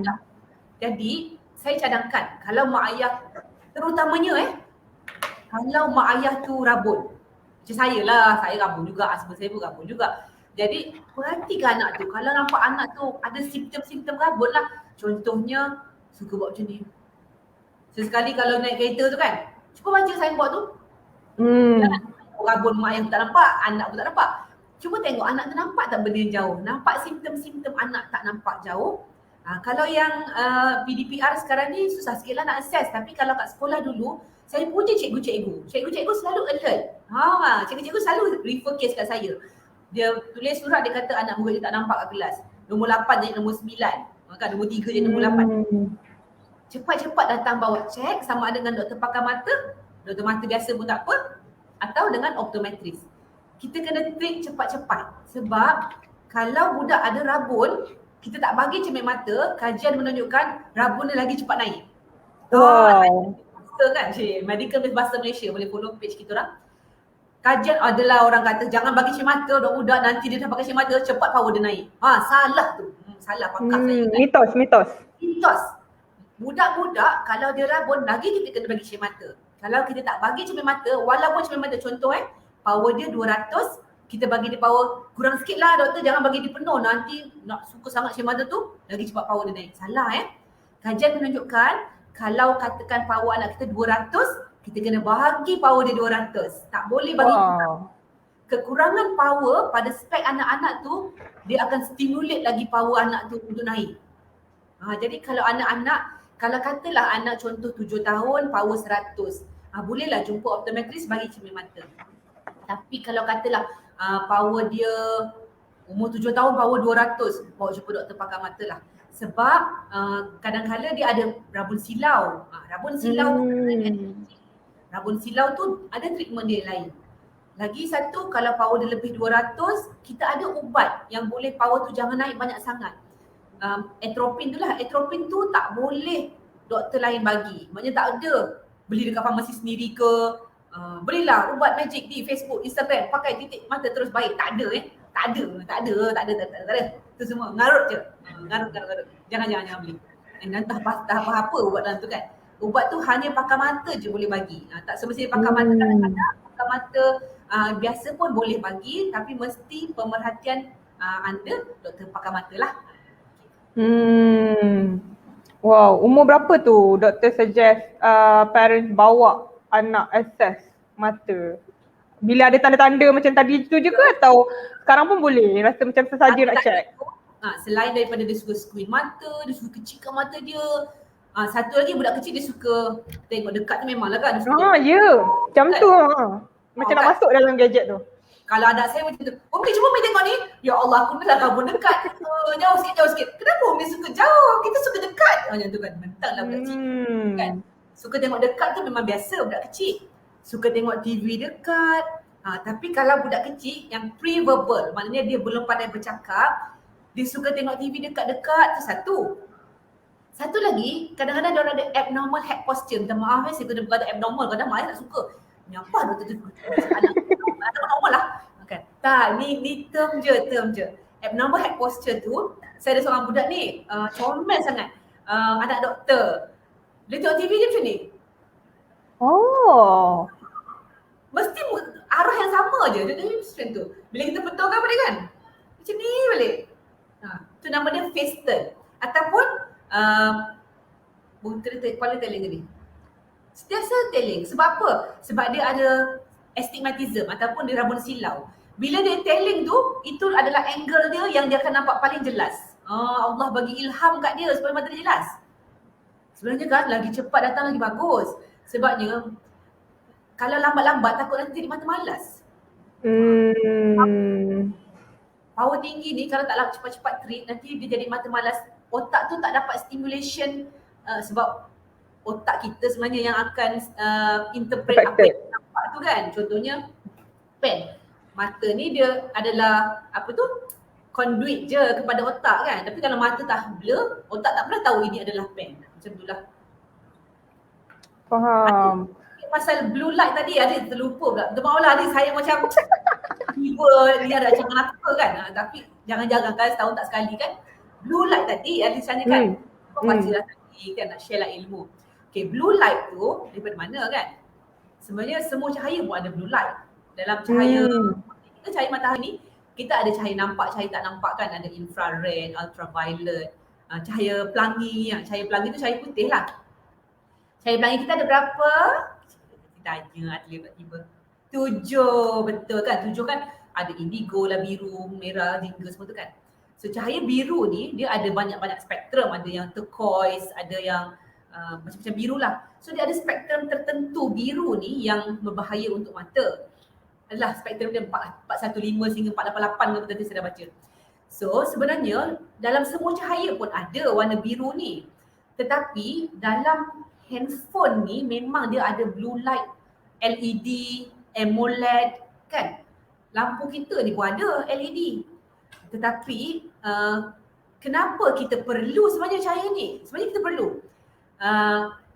dah. Jadi saya cadangkan kalau mak ayah, terutamanya kalau mak ayah tu rabun. Macam saya lah, saya rabun juga, husband saya pun rabun juga. Jadi perhatikan anak tu, kalau nampak anak tu ada simptom-simptom rabun lah. Contohnya suka buat macam ni. Sesekali kalau naik kereta tu kan, cuba baca signboard tu. Rabun mak yang tak nampak, anak pun tak nampak. Cuba tengok anak tu nampak tak benda yang jauh. Nampak simptom-simptom anak tak nampak jauh. Kalau yang PDPR sekarang ni susah sikit lah nak assess. Tapi kalau kat sekolah dulu, saya puji cikgu-cikgu. Cikgu-cikgu selalu alert. Cikgu-cikgu selalu refer case kat saya. Dia tulis surat, dia kata anak murid dia tak nampak kat kelas. Nombor 8 jadi nombor 9. Kan nombor 3 jadi nombor 8. Cepat-cepat datang bawa cek sama ada dengan doktor pakar mata, doktor mata biasa pun tak apa, atau dengan optometris. Kita kena treat cepat-cepat sebab kalau budak ada rabun, kita tak bagi cermin mata, kajian menunjukkan rabun dia lagi cepat naik. Kan Medical Bahasa Malaysia, boleh follow page kita orang. Kajian adalah orang kata jangan bagi cermin mata budak-budak, nanti dia dah pakai cermin mata cepat power dia naik. Salah tu. Salah pakar saya kan. Mitos. Budak-budak kalau dia rabun lagi kita kena bagi cermin mata. Kalau kita tak bagi cermin mata, walaupun cermin mata contoh power dia 200, kita bagi dia power kurang sikit lah doktor, jangan bagi dia penuh, nanti nak suka sangat share mother tu lagi cepat power dia naik. Salah Kajian menunjukkan kalau katakan power anak kita 200, kita kena bahagi power dia 200. Tak boleh bagi kekurangan power pada spek anak-anak tu, dia akan stimulate lagi power anak tu untuk naik. Jadi kalau anak-anak, kalau katalah anak contoh 7 tahun power 100, bolehlah jumpa optometris bagi cermin mata. Tapi kalau katalah power dia umur 7 tahun power 200, bawa jumpa doktor pakar mata lah. Sebab kadang-kadang dia ada rabun silau. Rabun silau tu ada treatment dia lain. Lagi satu, kalau power dia lebih 200, kita ada ubat yang boleh power tu jangan naik banyak sangat. Atropine tu lah. Atropine tu tak boleh doktor lain bagi. Maknanya tak ada beli dekat farmasi sendiri ke. Belilah ubat magic di Facebook, Instagram, pakai titik mata terus baik. Tak ada Tak ada. Itu semua ngarut je. Ngarut. Jangan beli. Dan tahap apa ubat dalam tu kan. Ubat tu hanya pakar mata je boleh bagi. Tak semestinya pakar mata, kadang-kadang pakar mata biasa pun boleh bagi, tapi mesti pemerhatian anda doktor pakar mata lah. Wow, umur berapa tu doktor suggest parents bawa anak assess mata? Bila ada tanda-tanda macam tadi tu je ke, atau sekarang pun boleh rasa macam sesaja nak check? Selain daripada dia suka screen mata, dia suka kecilkan mata dia. Satu lagi budak kecil dia suka tengok dekat tu, memanglah kan. Macam tu. Macam nak masuk dalam gadget tu. Kalau anak saya macam tu, Umi cuba Umi tengok ni. Ya Allah, aku nak kabur dekat. Jauh sikit. Kenapa Umi suka jauh? Kita suka dekat. Macam tu kan, mentanglah budak kecil. Kan? Suka tengok dekat tu memang biasa budak kecil. Suka tengok TV dekat. Tapi kalau budak kecil yang pre-verbal, maknanya dia belum pandai bercakap, dia suka tengok TV dekat-dekat, tu satu. Satu lagi, kadang-kadang dia orang ada abnormal head posture. Minta maaf saya kena berkata abnormal, kadang mak saya tak suka. Ni apa doktor tu? Anak normal lah. Kan? Tak, ni term je. Abnormal head posture tu, saya ada seorang budak ni, comel sangat. Anak doktor. Dia tengok TV je macam ni. Mesti arah yang sama je. Dia tengok macam tu. Bila kita betulkan balik kan, macam ni balik. Tu nama dia face turn. Ataupun kepala telling ni. Sentiasa telling. Sebab apa? Sebab dia ada astigmatism ataupun dia rabun silau. Bila dia telling tu, itu adalah angle dia yang dia akan nampak paling jelas. Allah bagi ilham kat dia supaya mata dia jelas. Sebenarnya kan lagi cepat datang lagi bagus. Sebabnya kalau lambat-lambat takut nanti jadi mata malas. Power tinggi ni kalau tak cepat-cepat treat, nanti dia jadi mata malas. Otak tu tak dapat stimulation sebab otak kita sebenarnya yang akan interpret apa yang nampak tu kan. Contohnya pen. Mata ni dia adalah conduit je kepada otak kan. Tapi kalau mata tak blur, otak tak pernah tahu ini adalah pen. Macam itulah. Faham. Pasal blue light tadi ada terlupa pula. Minta maaf lah adik, saya macam tiba ni ada macam apa kan. Tapi jangan-jangan kan setahun tak sekali kan. Blue light tadi adik sana kan. Baca lah tadi kan, nak share lah ilmu. Okay, blue light tu daripada mana kan? Sebenarnya semua cahaya pun ada blue light. Dalam cahaya, kita cahaya matahari ni, kita ada cahaya nampak, cahaya tak nampak kan. Ada infrared, ultraviolet, cahaya pelangi. Cahaya pelangi tu cahaya putih lah. Cahaya pelangi kita ada berapa? Tanya atlet tiba-tiba 7, betul kan? 7 kan ada indigo lah, biru, merah, jingga semua tu kan. So cahaya biru ni dia ada banyak-banyak spektrum. Ada yang turquoise, ada yang macam-macam biru lah. So dia ada spektrum tertentu biru ni yang berbahaya untuk mata. Adalah spektrum dia 415 hingga 488 kalau tadi saya dah baca. So sebenarnya dalam semua cahaya pun ada warna biru ni. Tetapi dalam handphone ni memang dia ada blue light, LED, AMOLED kan. Lampu kita ni pun ada LED. Tetapi kenapa kita perlu sebenarnya cahaya ni? Sebenarnya kita perlu.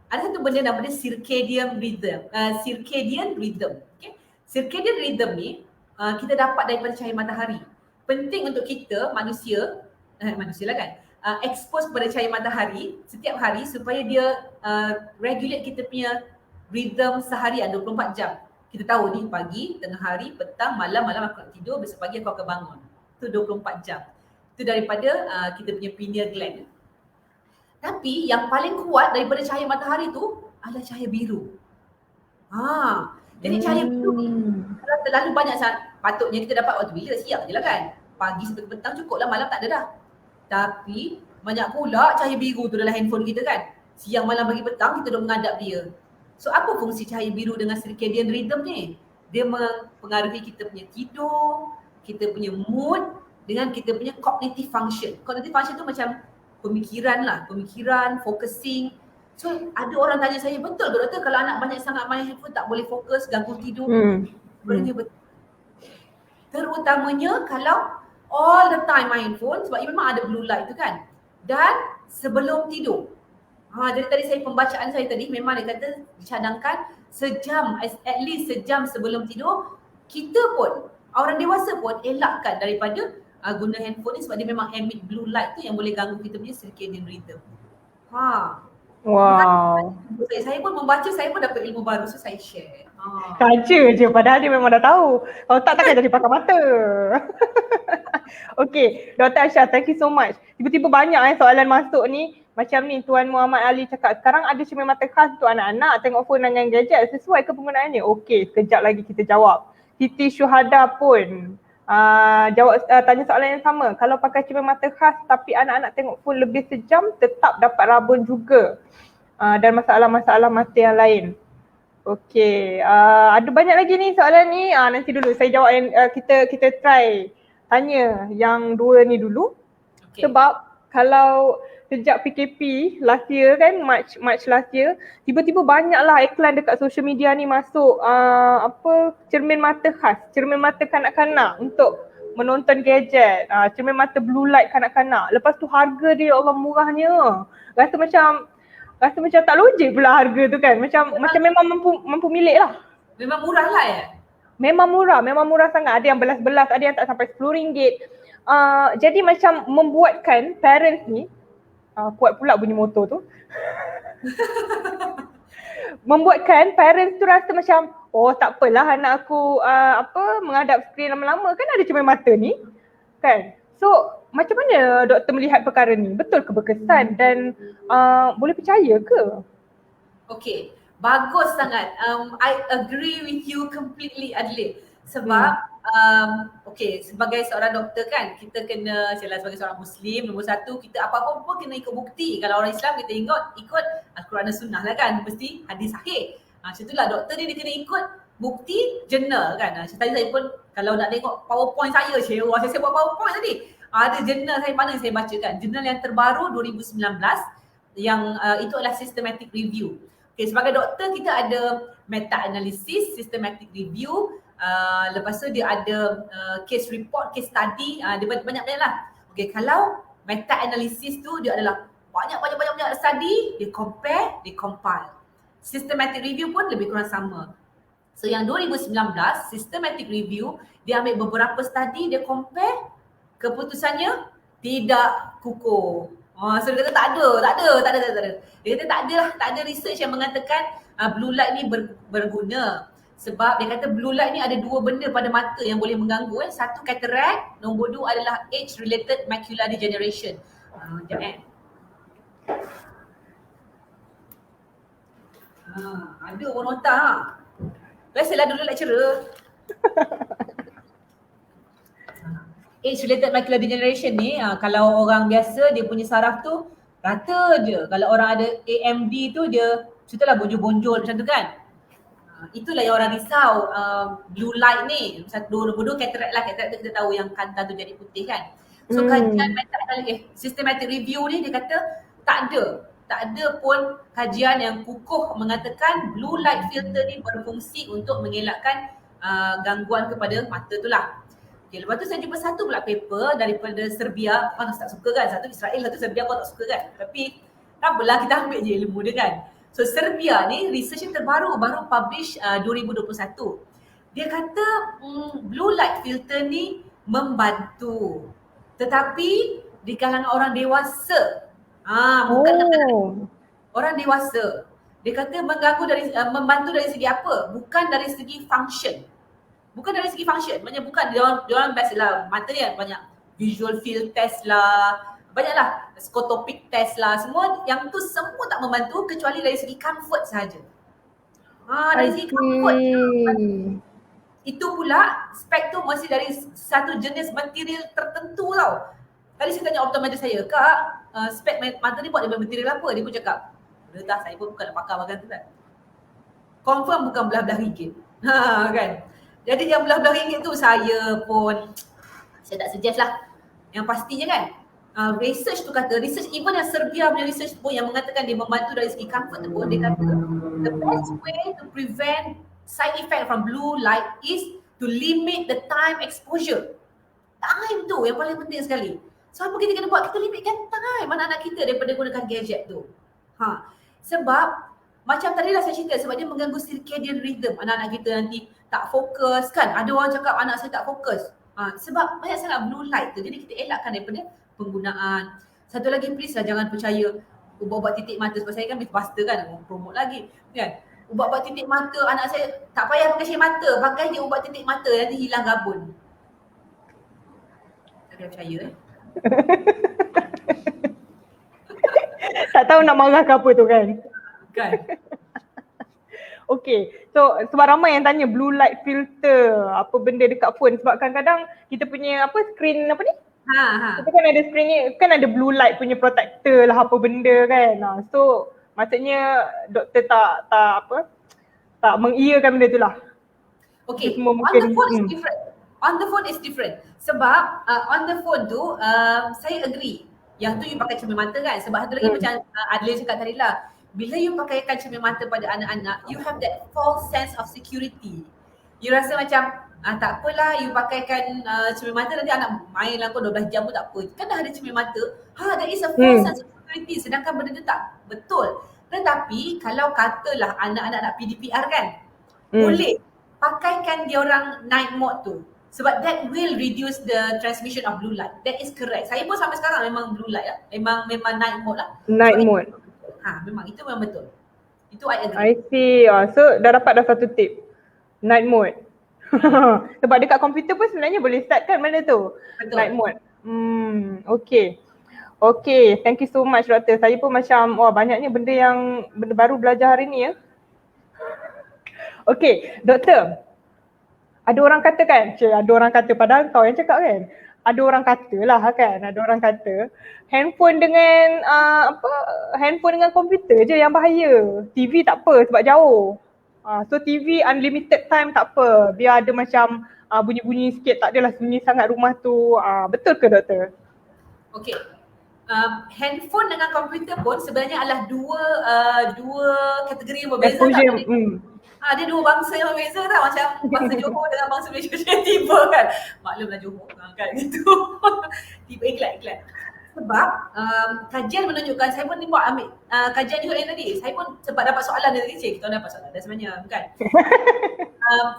Ada satu benda nama dia circadian rhythm. Okay? Circadian rhythm ni kita dapat daripada cahaya matahari. Penting untuk kita manusia lah kan, expose kepada cahaya matahari setiap hari supaya dia regulate kita punya rhythm seharian 24 jam. Kita tahu ni pagi, tengah hari, petang, malam aku nak tidur, besok pagi aku akan bangun. Itu 24 jam. Itu daripada kita punya pineal gland. Tapi yang paling kuat daripada cahaya matahari tu adalah cahaya biru. Jadi cahaya biru ni kalau terlalu banyak sangat, patutnya kita dapat waktu bila? Siang je lah kan. Pagi sampai petang cukup lah, malam tak ada dah. Tapi banyak pula cahaya biru tu dalam handphone kita kan. Siang, malam, pagi, petang kita duk menghadap dia. So apa fungsi cahaya biru dengan circadian rhythm ni? Dia mempengaruhi kita punya tidur, kita punya mood dengan kita punya cognitive function. Cognitive function tu macam pemikiran, focusing. So ada orang tanya saya, betul ke doktor kalau anak banyak sangat main handphone tak boleh fokus, ganggu tidur? Sebenarnya betul. Terutamanya kalau all the time main handphone sebab memang ada blue light tu kan. Dan sebelum tidur. Jadi tadi pembacaan saya tadi memang dia kata dicadangkan sejam, at least sejam sebelum tidur. Kita pun, orang dewasa pun elakkan daripada guna handphone ni sebab dia memang emit blue light tu yang boleh ganggu kita punya circadian rhythm. Wow. Saya pun membaca, saya pun dapat ilmu baru, so saya share. Kaca je padahal dia memang dah tahu. Kalau tak takkan jadi pakar mata. Okay, Dr. Aisyah, thank you so much. Tiba-tiba banyak soalan masuk ni. Macam ni Tuan Muhammad Ali cakap, sekarang ada cermin mata khas untuk anak-anak tengok phone dan gadget, sesuai ke penggunaannya? Okey, sekejap lagi kita jawab. Siti Syuhada pun jawab tanya soalan yang sama. Kalau pakai cermin mata khas tapi anak-anak tengok phone lebih sejam, tetap dapat rabun juga. Dan masalah-masalah mata yang lain. Okey, ada banyak lagi ni soalan ni. Nanti dulu saya jawab yang kita try tanya yang dua ni dulu. Okay. Sebab kalau sejak PKP last year kan, March last year, tiba-tiba banyaklah iklan dekat social media ni masuk cermin mata khas, cermin mata kanak-kanak untuk menonton gadget, cermin mata blue light kanak-kanak. Lepas tu harga dia Allah murahnya. Rasa macam tak logik pula harga tu kan. Macam memang mampu milik lah. Memang murah lah ya? Memang murah sangat. Ada yang belas-belas, ada yang tak sampai RM10. Jadi macam membuatkan parents ni, kuat pula bunyi motor tu. Membuatkan parents tu rasa macam, oh tak apalah anak aku menghadap skrin lama-lama, kan ada cermin mata ni. Kan? So macam mana doktor melihat perkara ni? Betul ke berkesan dan boleh percaya ke? Okay, bagus sangat. I agree with you completely, Adli. Sebab sebagai seorang doktor kan, kita kena, sebagai seorang Muslim, nombor satu, kita apa-apa pun kena ikut bukti. Kalau orang Islam kita ikut Al-Quran dan Sunnah lah kan, mesti hadis sahih. Macam itulah doktor ni dia kena ikut bukti jurnal kan. Tadi saya pun kalau nak tengok PowerPoint saya buat PowerPoint tadi. Ada jurnal saya mana saya baca kan. Jurnal yang terbaru 2019 yang itu adalah systematic review. Okay, sebagai doktor kita ada meta-analysis, systematic review, lepas tu dia ada case report, case study, dia banyak-banyak lah. Okay, kalau meta-analysis tu dia adalah banyak study, dia compare, dia compile. Systematic review pun lebih kurang sama. So yang 2019, systematic review, dia ambil beberapa study, dia compare, keputusannya tidak kukuh. So dia kata tak ada. Dia kata tak ada research yang mengatakan blue light ni berguna. Sebab dia kata blue light ni ada dua benda pada mata yang boleh mengganggu. Satu cataract, nombor dua adalah age related macular degeneration. Ada orang nota. Biasalah dulu lecturer. Age related macular degeneration ni, kalau orang biasa dia punya saraf tu rata je. Kalau orang ada AMD tu dia contohlah bonjol-bonjol macam tu kan. Itulah yang orang risau blue light ni. Nombor dua cataract lah. Cataract tu kita tahu yang kanta tu jadi putih kan. So kajian systematic review ni dia kata tak ada pun kajian yang kukuh mengatakan blue light filter ni berfungsi untuk mengelakkan gangguan kepada mata tu lah. Okay, lepas tu saya jumpa satu pula paper daripada Serbia. Orang tak suka kan, satu Israel, satu Serbia, orang tak suka kan. Tapi tak apalah, kita ambil je ilmu dia kan. So Serbia ni research yang terbaru, baru publish 2021. Dia kata blue light filter ni membantu. Tetapi di kalangan orang dewasa. Bukan orang dewasa. Dia kata mengganggu dari membantu dari segi apa? Bukan dari segi function. Bukan dari segi function. Maksudnya bukan dia orang best lah. Mata dia banyak visual field test lah. Banyaklah scotopic test lah. Semua yang tu semua tak membantu kecuali dari segi comfort sahaja. Dari segi comfort. Itu pula spek tu masih dari satu jenis material tertentu tau. Tadi saya tanya optometrist saya, Kak, spek mata ni buat dari material apa? Dia pun cakap, dah saya pun bukan pakar bahagian tu kan. Confirm bukan belah-belah ringgit. Kan. Jadi yang belah-belah ringgit tu saya tak suggest lah. Yang pastinya kan, research tu kata, research even yang Serbia punya research pun yang mengatakan dia membantu dari segi comfort tu pun, dia kata the best way to prevent side effect from blue light is to limit the time exposure. Time tu yang paling penting sekali. So apa kita kena buat? Kita limitkan time anak-anak kita daripada gunakan gadget tu. Sebab macam tadi lah saya cerita, sebab dia mengganggu circadian rhythm. Anak-anak kita nanti tak fokus kan. Ada orang cakap anak saya tak fokus. Sebab banyak sangat blue light tu. Jadi kita elakkan daripada penggunaan. Satu lagi please lah jangan percaya ubat-ubat titik mata. Sebab saya kan Mythbuster kan, promote lagi kan. Ubat-ubat titik mata, anak saya tak payah pakai shade mata, pakai je ubat titik mata nanti hilang gabun. Tak payah percaya Tak tahu nak marah ke apa tu kan. Kan. Okay, so sebab ramai yang tanya blue light filter, apa benda dekat phone, sebab kadang-kadang kita punya screen apa ni? Kita kan ada screen ni, kan ada blue light punya protector lah apa benda kan. So maksudnya doktor tak mengiyakan benda tu lah. Okay, on the phone is different. On the phone is different. Sebab on the phone tu saya agree. Yang tu you pakai cermin mata kan. Sebab satu lagi macam Adlin cakap tadi lah. Bila you pakaikan cermin mata pada anak-anak, you have that false sense of security. You rasa macam tak apalah you pakaikan cermin mata, nanti anak main lah kau 12 jam pun tak apa. Kan dah ada cermin mata. There is a false sense of security. Sedangkan benda tu tak betul. Tetapi kalau katalah anak-anak nak PDPR kan, boleh pakaikan dia orang night mode tu. Sebab that will reduce the transmission of blue light. That is correct. Saya pun sampai sekarang memang blue light lah. Memang night mode lah. Night mode. Memang itu memang betul. Itu I agree. I see. So dah dapat satu tip. Night mode. Sebab dekat komputer pun sebenarnya boleh start kan benda tu. Betul. Night mode. Okay. Okay, thank you so much doktor. Saya pun macam banyaknya benda baru belajar hari ni ya. Okay, doktor. Ada orang kata kan, ada orang kata padahal kau yang cakap kan. Ada orang kata lah kan, ada orang kata handphone dengan handphone dengan komputer je yang bahaya. TV tak apa sebab jauh. So TV unlimited time tak apa. Biar ada macam bunyi-bunyi sikit, tak adalah sunyi sangat rumah tu. Betul ke doktor? Okay. Handphone dengan komputer pun sebenarnya adalah dua kategori yang berbeza. Dia dua bangsa yang berbeza tau. Macam bangsa Johor dengan bangsa Malaysia tiba kan. Maklumlah Johor kan gitu. Tiba iklan. Sebab kajian menunjukkan, saya pun ambil kajian juga yang tadi. Saya pun sempat dapat soalan dari kecil. Kita dapat soalan dah sebenarnya bukan.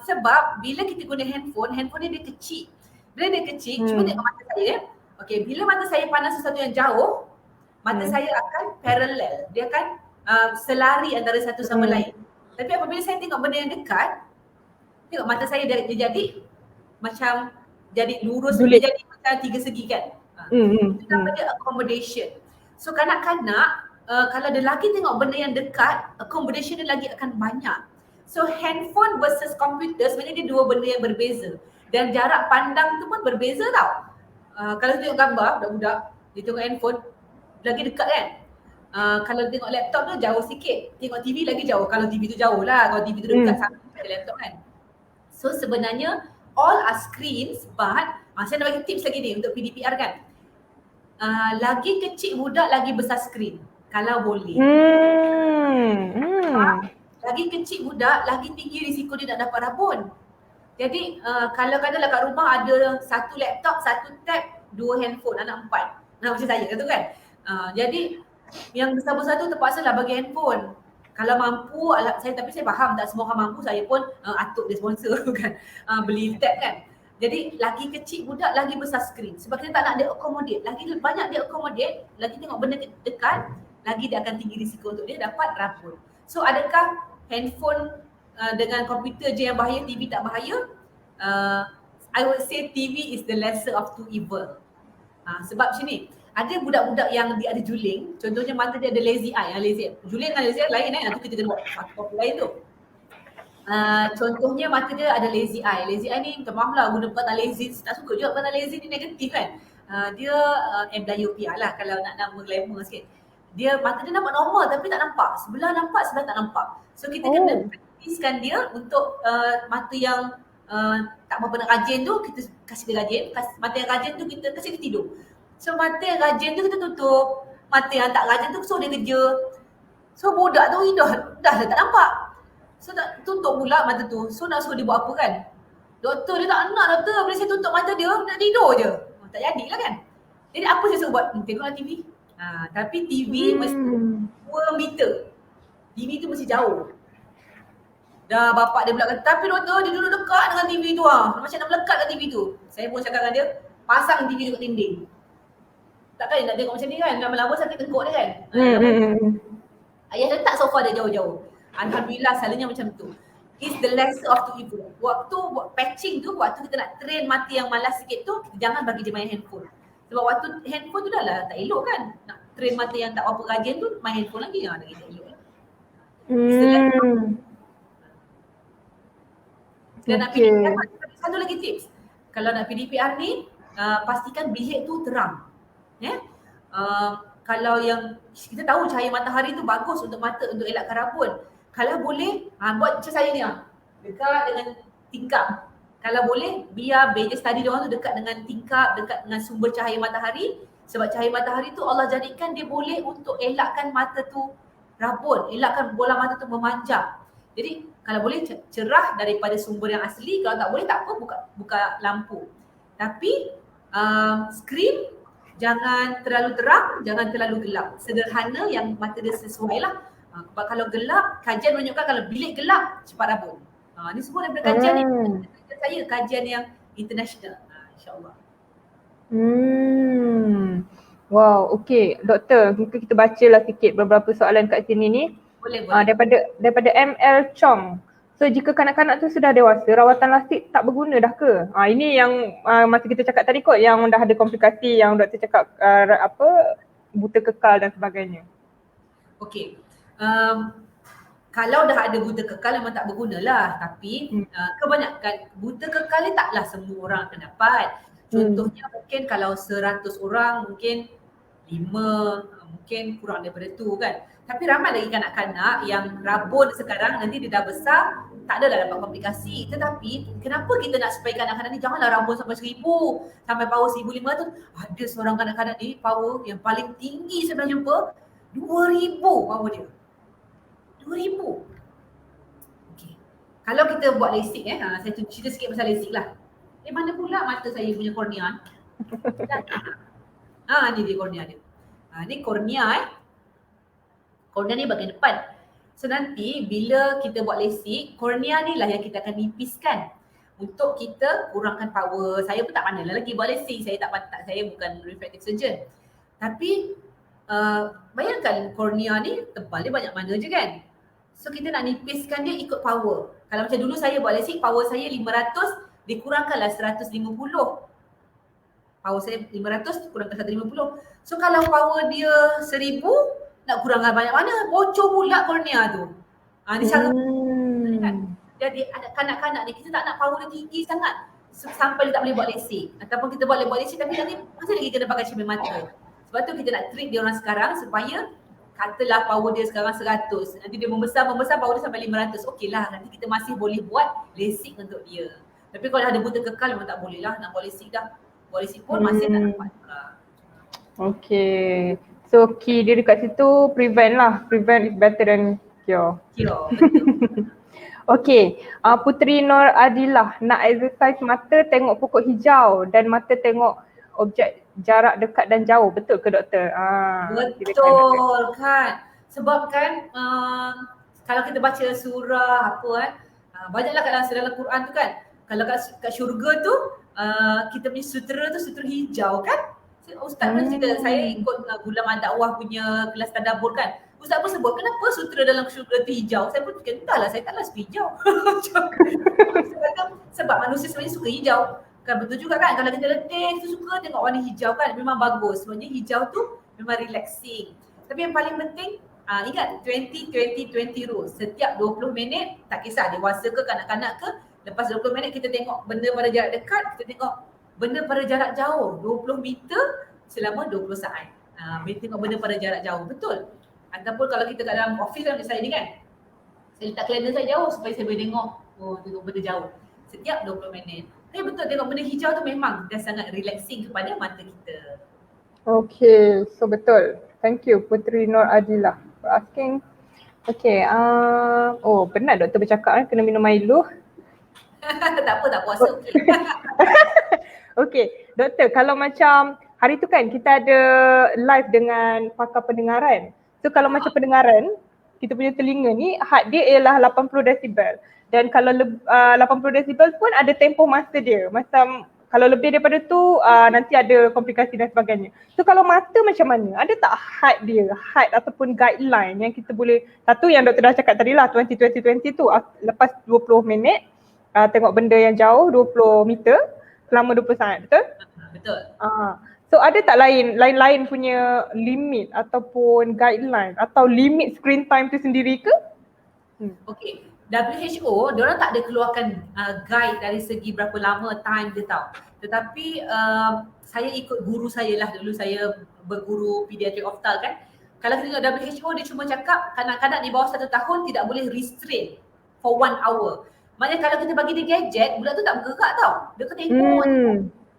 Sebab bila kita guna handphone ni dia kecil. Bila dia kecil, cuba tengok mata saya. Okay, bila mata saya pandang sesuatu yang jauh, mata saya akan parallel. Dia akan selari antara satu sama lain. Tapi apabila saya tengok benda yang dekat, tengok mata saya dia jadi macam jadi lurus, dia jadi macam tiga segi kan. Itu nama dia accommodation. So kanak-kanak kalau dia lagi tengok benda yang dekat, accommodation dia lagi akan banyak. So handphone versus komputer sebenarnya dia dua benda yang berbeza. Dan jarak pandang tu pun berbeza tau. Kalau tengok gambar budak-budak, dia tengok handphone lagi dekat kan. Kalau tengok laptop tu jauh sikit, tengok TV lagi jauh. Kalau TV tu jauh lah, kalau TV tu dekat sama dengan laptop kan. So sebenarnya all are screens, but saya nak bagi tips lagi ni untuk PDPR kan. Lagi kecil budak lagi besar screen kalau boleh. Lagi kecil budak lagi tinggi risiko dia nak dapat rabun. Jadi kalau katalah kat rumah ada satu laptop, satu tab, dua handphone, anak 4. Macam saya kata kan. Jadi yang besar-besar tu terpaksalah bagi handphone. Kalau mampu, tapi saya faham tak semua orang mampu, saya pun atuk dia sponsor kan. Beli tab kan. Jadi lagi kecil budak lagi besar skrin. Sebab kita tak nak dia accommodate. Lagi banyak dia accommodate, lagi tengok benda dekat, lagi dia akan tinggi risiko untuk dia dapat rabun. So adakah handphone dengan komputer je yang bahaya, TV tak bahaya? I would say TV is the lesser of two evil. Sebab sini ada budak-budak yang dia ada juling, contohnya mata dia ada lazy eye. Juling dengan lazy eye lain nanti kita kena buat satu topik lain tu. Contohnya mata dia ada lazy eye. Lazy eye ni minta maaf lah guna perkataan lazy, tak suka juga perkataan lazy ni negatif kan. Dia amblyopia lah kalau nak nama glamour sikit. Dia mata dia nampak normal tapi tak nampak. Sebelah nampak, sebelah tak nampak. So kita kena praktiskan dia untuk mata yang tak berapa nak rajin tu kita kasih dia rajin. Mata yang rajin tu kita kasih dia tidur. So mata yang rajin tu kita tutup. Mata yang tak rajin tu suruh dia kerja. So budak tu dah tak nampak. So tak tutup pula mata tu. So nak suruh dia buat apa kan? Doktor dia tak nak doktor. Bila saya tutup mata dia, nak tidur je. Tak jadilah kan? Jadi apa saya suruh buat? Tengoklah TV. Tapi TV mesti 2 meter. TV tu mesti jauh. Dah bapak dia pula kata, tapi doktor dia duduk dekat dengan TV tu macam nak melekat kat TV tu. Saya pun cakap dengan dia, pasang TV dekat dinding. Takkan dia nak tengok macam ni kan? Lama-lama sakit tengkuk dia kan? Ayah letak sofa dia jauh-jauh. Alhamdulillah selalunya macam tu. It's the lesser of two evil. Waktu buat patching tu, waktu kita nak train mata yang malas sikit tu, kita jangan bagi dia main handphone. Sebab waktu handphone tu dah lah tak elok kan. Nak train mata yang tak apa rajin tu, main handphone lagi lagi tak elok. Dan nak PDPR, satu lagi tips. Kalau nak PDPR ni, pastikan bilik tu terang. Kalau yang kita tahu cahaya matahari tu bagus untuk mata, untuk elakkan rabun. Kalau boleh, buat macam saya ni dekat dengan tingkap. Kalau boleh, biar meja study diorang tu dekat dengan tingkap, dekat dengan sumber cahaya matahari. Sebab cahaya matahari tu Allah jadikan dia boleh untuk elakkan mata tu rabun, elakkan bola mata tu memanjang. Jadi kalau boleh cerah daripada sumber yang asli, kalau tak boleh tak apa, buka lampu. Tapi skrin jangan terlalu terang, jangan terlalu gelap. Sederhana yang mata dia sesuai lah. Sebab kalau gelap, kajian menunjukkan kalau bilik gelap cepat rabun. Ni semua daripada kajian ni, saya kajian yang international. InsyaAllah. Wow, okey. Doktor, mungkin kita bacalah sikit beberapa soalan kat sini ni. Boleh. Daripada ML Chong. So jika kanak-kanak tu sudah dewasa, rawatan lasik tak berguna dah ke? Ini yang masa kita cakap tadi kot, yang dah ada komplikasi yang doktor cakap buta kekal dan sebagainya. Okey. Kalau dah ada buta kekal memang tak bergunalah. Tapi kebanyakan buta kekal ni taklah semua orang akan dapat. Contohnya mungkin kalau 100 orang mungkin 5, mungkin kurang daripada tu kan. Tapi ramai lagi kanak-kanak yang rabun sekarang, nanti dia dah besar tak adalah dapat komplikasi. Tetapi kenapa kita nak supaya kanak-kanak ni janganlah rabun sampai 1000, sampai power 1500. Ada seorang kanak-kanak ni power yang paling tinggi saya pernah jumpa 2000 power dia. 2000. Okey. Kalau kita buat lasik saya cerita sikit pasal lasik lah. Mana pula mata saya punya kornea? Ni dia kornea dia. Ni kornea kornea ni bahagian depan. So nanti bila kita buat lasik, kornea ni lah yang kita akan nipiskan untuk kita kurangkan power. Saya pun tak pandai lagi buat lasik. Saya bukan refractive surgeon. Tapi bayangkan kornea ni tebal dia banyak mana je kan. So kita nak nipiskan dia ikut power. Kalau macam dulu saya buat lasik, power saya 500, dikurangkanlah 150. Power saya 500, kurangkan 150. So kalau power dia 1000, nak kurangkan banyak mana? Bocor pula kornea tu. Ni cara kan. Jadi ada kanak-kanak ni kita tak nak power dia tinggi sangat sampai dia tak boleh buat lasik. Ataupun kita boleh buat lasik tapi nanti masih lagi kena pakai cermin mata. Sebab tu kita nak treat dia orang sekarang supaya katalah power dia sekarang 100. Nanti dia membesar power dia sampai 500. Okeylah, nanti kita masih boleh buat lasik untuk dia. Tapi kalau ada buta kekal memang tak boleh lah nak buat lasik dah. Buat lasik pun masih tak dapat. Okay. So key dia dekat situ prevent lah. Prevent is better than cure. Betul. Okay. Putri Nur Adilah nak exercise mata tengok pokok hijau dan mata tengok objek jarak dekat dan jauh. Betul ke doktor? Betul kan. Sebab kan kalau kita baca surah banyaklah dalam Quran tu kan. Kalau kat syurga tu kita punya sutera tu sutera hijau kan. Ustaz pun cerita, saya ikut Gulam Dakwah punya kelas tadabbur kan. Ustaz pun sebut, kenapa sutera dalam syurga tu hijau? Saya pun fikir, entahlah, saya taklah suka hijau. Sebab manusia sebenarnya suka hijau. Kan betul juga kan, kalau kita letih, kita suka tengok warna hijau kan, memang bagus. Sebenarnya hijau tu memang relaxing. Tapi yang paling penting, ingat 20-20-20 rule. Setiap 20 minit, tak kisah dewasa ke kanak-kanak ke, lepas 20 minit kita tengok benda pada jarak dekat, kita tengok benda pada jarak jauh 20 meter selama 20 saat. Bila tengok benda pada jarak jauh, betul. Ataupun kalau kita kat dalam office kan, saya ni kan, saya letak kalender saya jauh supaya saya boleh tengok benda jauh setiap 20 minit. Tapi betul, tengok benda hijau tu memang dah sangat relaxing kepada mata kita. Okay, so betul. Thank you Puteri Nur Adilah for asking. Okay, benar doktor bercakap kena minum Milo. Tak apa, tak puasa, okey. Okay, doktor, kalau macam hari tu kan kita ada live dengan pakar pendengaran. So kalau macam pendengaran, kita punya telinga ni had dia ialah 80 desibel. Dan kalau 80 desibel pun ada tempoh masa dia. Macam kalau lebih daripada tu nanti ada komplikasi dan sebagainya. So kalau mata macam mana? Ada tak had dia? Had ataupun guideline yang kita boleh, satu yang doktor dah cakap tadi lah 20-20-20 tu, lepas 20 minit tengok benda yang jauh 20 meter selama 20 saat, betul? Betul. So ada tak lain punya limit ataupun guideline atau limit screen time tu sendiri ke? Okay, WHO diorang tak ada keluarkan guide dari segi berapa lama time dia tahu. Tetapi saya ikut guru saya lah, dulu saya berguru pediatric optal kan. Kalau kita tengok WHO, dia cuma cakap kanak-kanak di bawah 1 tahun tidak boleh restrain for 1 hour. Maknanya kalau kita bagi dia gadget, budak tu tak bergerak tau. Dia kena ikut.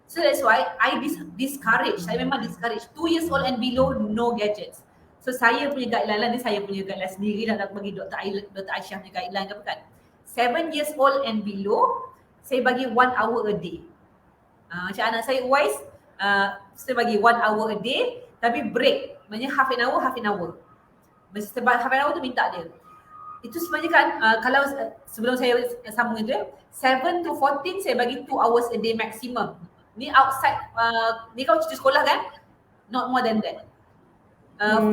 So that's why I discourage, saya memang discourage 2 years old and below no gadgets. So saya punya guideline lah, ni saya punya guideline sendiri lah, nak bagi Dr. Aisyah punya guideline ke kan. 7 years old and below, saya bagi 1 hour a day. Macam anak saya Uwais, saya bagi 1 hour a day, tapi break, maknanya half an hour. Sebab half an hour tu minta dia. Itu sebenarnya kan, kalau sebelum saya sambung itu 7 to 14 saya bagi 2 hours a day maximum. Ni outside, ni kau cuti sekolah kan? Not more than that. 14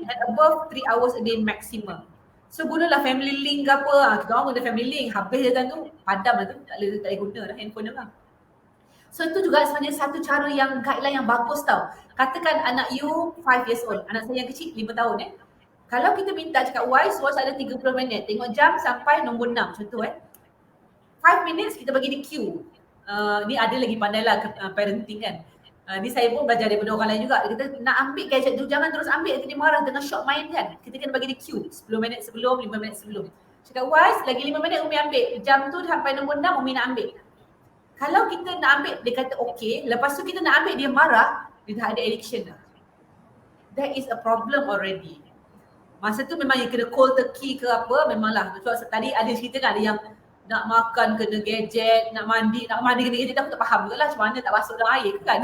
and above 3 hours a day maximum. So gunalah family link ke apa, kita orang guna family link, habis dia tu padam lah tu, tak boleh guna dah handphone dia kan. So itu juga sebenarnya satu cara yang guideline yang bagus tau. Katakan anak you 5 years old, anak saya yang kecil 5 tahun Kalau kita minta cakap wise ada 30 minit, tengok jam sampai nombor 6 contoh 5 minutes kita bagi dia cue. Ni ada lagi pandai lah parenting kan. Ni saya pun belajar daripada orang lain juga. Kita nak ambil gadget tu, jangan terus ambil, kita marah tengah short main kan. Kita kena bagi dia cue 10 minit sebelum, 5 minit sebelum. Cakap wise, lagi 5 minit Umi ambil. Jam tu sampai nombor 6 Umi nak ambil. Kalau kita nak ambil, dia kata okey. Lepas tu kita nak ambil, dia marah, dia dah ada addiction dah. That is a problem already. Masa tu memang yang kena cold turkey ke apa, memanglah. Sebab tadi ada cerita kan, ada yang nak makan kena gadget, nak mandi kena gadget, aku tak faham juga lah macam mana tak basuh dalam air kan.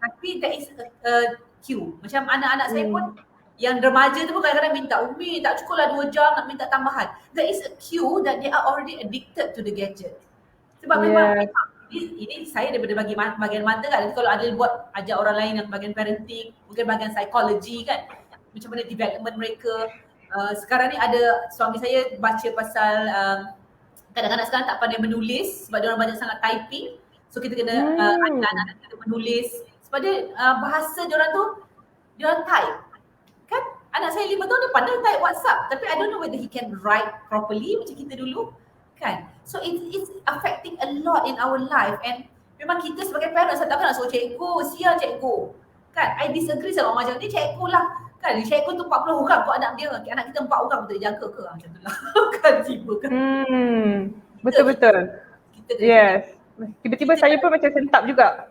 Tapi that is a cue. Macam anak-anak saya pun yang remaja tu pun kadang-kadang minta, Umi tak cukup lah 2 jam nak minta tambahan. That is a cue that they are already addicted to the gadget. Sebab memang ini saya daripada bagian mata kan. Kalau ada buat ajar orang lain yang bagian parenting, mungkin bagian psikologi kan, macam mana development mereka. Sekarang ni ada suami saya baca pasal kadang-kadang sekarang tak pandai menulis sebab dia orang banyak sangat typing. So kita kena anak-anak kita menulis sebab dia bahasa dia orang tu dia orang type. Kan anak saya 5 tahun dia pandai type WhatsApp tapi I don't know whether he can write properly macam kita dulu kan. So it's affecting a lot in our life and memang kita sebagai parents takkan nak suruh cikgu, sial cikgu. Kan I disagree sama orang macam ni, cikgu lah. Kan cikgu tu 40 orang buat anak dia, anak kita 4 orang betul jaga ke macam tu lah. Kan tiba kan. Betul-betul. Yes. Tiba-tiba saya pun macam sentap juga.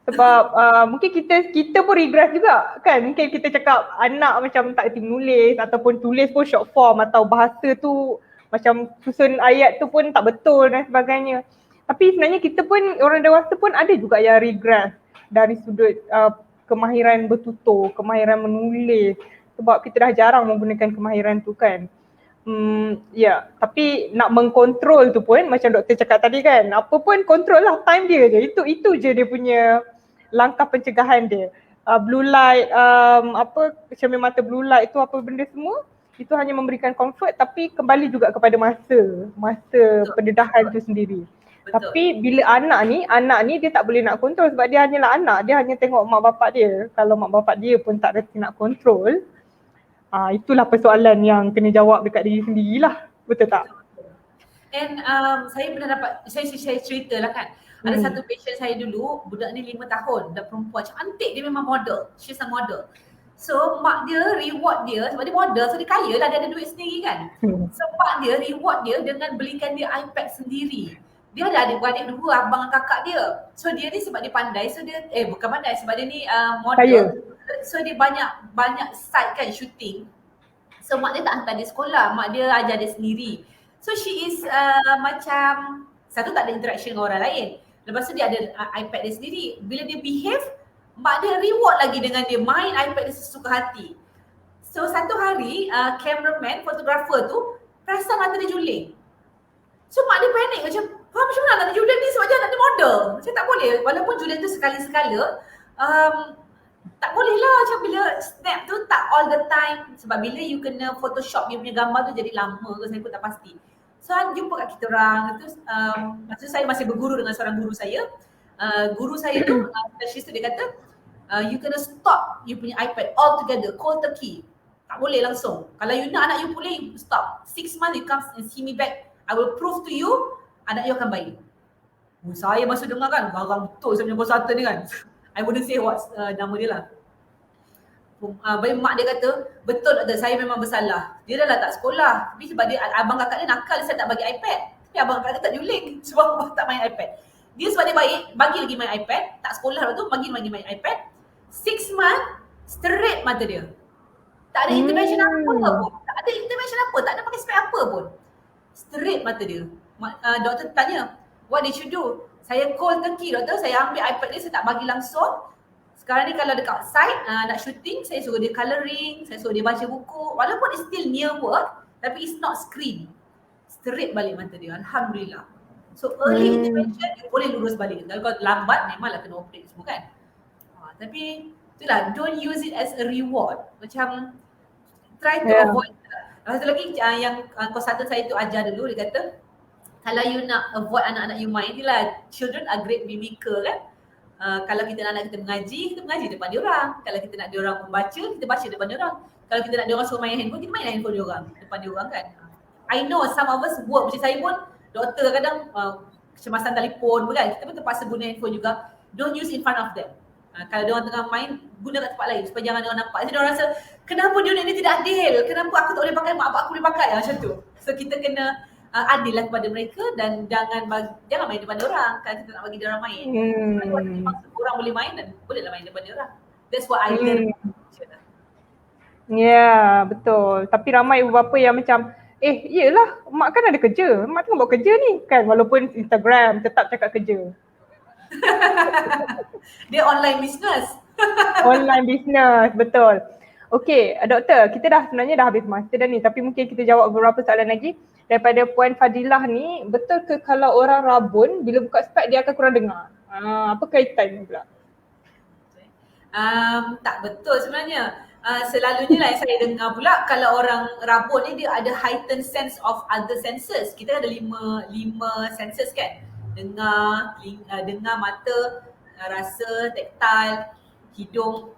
Sebab mungkin kita pun regress juga kan. Mungkin kita cakap anak macam tak kerti menulis ataupun tulis pun short form atau bahasa tu macam susun ayat tu pun tak betul dan sebagainya. Tapi sebenarnya kita pun orang dewasa pun ada juga yang regress dari sudut kemahiran bertutur, kemahiran menulis sebab kita dah jarang menggunakan kemahiran tu kan. Tapi nak mengkontrol tu pun macam doktor cakap tadi kan, apa pun kontrol lah time dia je. Itu je dia punya langkah pencegahan dia. Blue light, cermin mata blue light tu apa benda semua, itu hanya memberikan comfort tapi kembali juga kepada masa pendedahan tu sendiri. Betul. Tapi bila anak ni dia tak boleh nak kontrol sebab dia hanyalah anak, dia hanya tengok mak bapak dia. Kalau mak bapak dia pun tak reti nak kontrol, itulah persoalan yang kena jawab dekat diri sendirilah. Betul tak? And saya pernah dapat, saya cerita lah kan. Ada satu patient saya dulu, budak ni 5 tahun, budak perempuan, cantik, dia memang model, she's a model. So mak dia reward dia, sebab dia model, so dia kaya lah, dia ada duit sendiri kan. So mak dia reward dia dengan belikan dia iPad sendiri. Dia ada adik-beradik dua, abang dan kakak dia. So dia ni sebab dia pandai, so dia, bukan pandai, sebab dia ni model. So dia banyak side kan, shooting. So mak dia tak hantar dia sekolah, mak dia ajar dia sendiri. So she is macam, satu tak ada interaction dengan orang lain. Lepas tu dia ada iPad dia sendiri. Bila dia behave, mak dia reward lagi dengan dia main iPad dia sesuka hati. So satu hari, cameraman, fotografer tu perasan mata dia juling. So mak dia panik macam, macam mana anak dia juling ni sebab dia anak dia model. Macam tak boleh, walaupun juling tu sekali-sekala, tak boleh lah macam bila snap tu tak all the time. Sebab bila you kena photoshop you punya gambar tu jadi lama ke, saya pun tak pasti. So jumpa kat kita orang, terus masa saya masih berguru dengan seorang guru saya. Guru saya tu, specialist tu dia kata, you kena stop you punya iPad altogether, cold turkey. Tak boleh langsung. Kalau you nak anak you pulih, stop. 6 months you come and see me back, I will prove to you, anak you akan baik. Saya masa dengar kan, garang betul saya punya boss hati ni kan. I wouldn't say what nama dia lah. Baik mak dia kata, betul doktor, saya memang bersalah. Dia dah lah tak sekolah. Tapi sebab dia, abang kakak dia nakal, saya tak bagi iPad. Tapi abang kakak dia tak juling sebab tak main iPad. Dia sebab dia baik, bagi lagi main iPad. Tak sekolah waktu tu, bagi lagi main iPad. 6 months, straight mata dia. Tak ada intervention apa pun. Tak ada intervention apa, tak ada pakai spek apa pun. Straight mata dia. Doktor tanya, what did you do? Saya cold turkey doktor, saya ambil iPad dia, saya tak bagi langsung. Sekarang ni kalau dekat site nak shooting, saya suruh dia colouring, saya suruh dia baca buku. Walaupun it's still near work, tapi it's not screen. Straight balik mata dia, Alhamdulillah. So early intervention, dia boleh lurus balik. Kalau lambat, memanglah kena operate semua kan. Tapi itulah, don't use it as a reward. Macam try to avoid. Satu lagi yang konsultan saya tu ajar dulu, dia kata, kalau you nak avoid anak-anak you main, inilah children are great mimicker kan. Kalau kita nak anak kita mengaji depan dia orang. Kalau kita nak dia orang membaca, kita baca depan dia orang. Kalau kita nak dia orang suruh main handphone, kita main handphone dia orang depan dia orang kan. I know some of us work, macam saya pun doktor kadang kecemasan telefon kan, kita pun terpaksa guna handphone juga. Don't use in front of them. Kalau dia orang tengah main, guna kat tempat lain supaya jangan dia orang nampak. Jadi dia orang rasa, kenapa dia ni tidak adil? Kenapa aku tak boleh pakai, mak bapak aku boleh pakai macam tu. So kita kena adil lah kepada mereka dan jangan main depan dia orang kalau kita nak bagi dia orang main. Orang boleh main dan bolehlah main depan dia orang. That's what I learned. Ya, betul. Tapi ramai ibu bapa yang macam, iyalah, mak kan ada kerja. Mak tengah buat kerja ni kan, walaupun Instagram tetap cakap kerja. Dia online business. Online business, betul. Okey, doktor, kita sebenarnya dah habis masa dah ni, tapi mungkin kita jawab beberapa soalan lagi. Daripada Puan Fadilah ni, betul ke kalau orang rabun bila buka spek dia akan kurang dengar? Apa kaitannya pula? Tak betul sebenarnya. Selalunya lah yang saya dengar pula, kalau orang rabun ni dia ada heightened sense of other senses. Kita ada lima senses kan. Dengar, mata, rasa, taktil, hidung.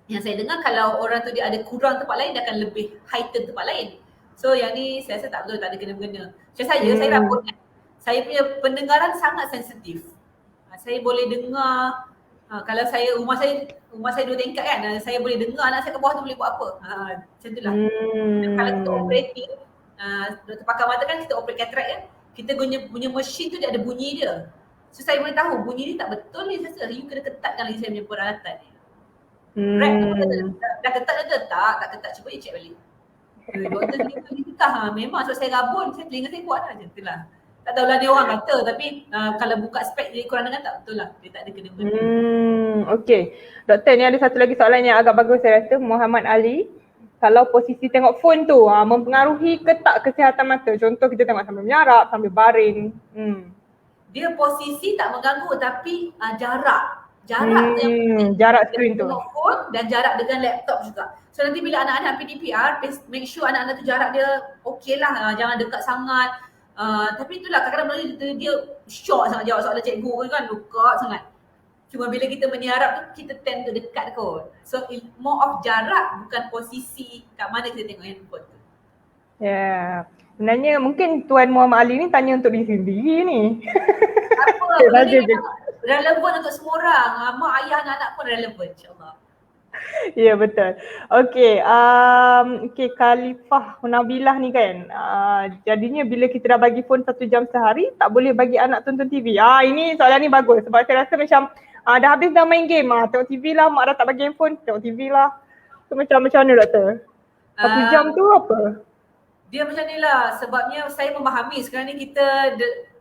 Yang saya dengar kalau orang tu dia ada kurang tempat lain, dia akan lebih heightened tempat lain. So yang ni saya rasa tak betul, tak ada kena-mengena. Macam saya rabun kan. Saya punya pendengaran sangat sensitif. Saya boleh dengar, kalau rumah saya 2 tingkat kan, saya boleh dengar anak saya kat bawah tu boleh buat apa. Macam tu lah. Kalau kita operating, doktor pakar mata kan kita operate cataract kan, kita punya mesin tu dia ada bunyi dia. So saya boleh tahu bunyi ni tak betul ni, saya rasa you kena ketatkan lagi saya punya peralatan ni. Rap tu dah ketat ke tak ketat, cuba you check balik. Doktor ni kekah, memang sebab saya rabun, telinga saya kuat lah macam tu lah. Tak tahulah dia orang kata, tapi kalau buka spek jadi kurang dengar tak betul lah, dia tak ada kena-mengena. Okey, doktor ni ada satu lagi soalan yang agak bagus saya rasa, Muhammad Ali. Kalau posisi tengok phone tu mempengaruhi ke tak kesihatan mata? Contoh kita tengok sambil menyarap, sambil baring. Dia posisi tak mengganggu tapi jarak Jarak tu yang penting. Jarak screen tu. Tengok phone dan jarak dengan laptop juga. So nanti bila anak-anak PDPR, make sure anak-anak tu jarak dia okey lah, jangan dekat sangat. Tapi itulah kadang-kadang dia short sangat jawab soalan cikgu kan, dekat sangat. Cuma bila kita meniarap tu, kita tend to dekat kot. So more of jarak, bukan posisi kat mana kita tengok handphone tu. Ya. Sebenarnya mungkin Tuan Muhammad Ali ni tanya untuk diri sendiri ni. Apa? Ini relevan untuk semua orang. Mak, ayah, anak-anak pun relevan, insyaAllah. Ya, betul. Okey, Khalifah Nabilah ni kan, jadinya bila kita dah bagi phone 1 jam sehari, tak boleh bagi anak tonton TV. Ini soalan ni bagus sebab saya rasa macam dah habis dah main game, tengok TV lah, mak dah tak bagi handphone, tengok TV lah. So macam mana doktor? 1 jam tu apa? Dia macam ni lah, sebabnya saya memahami sekarang ni kita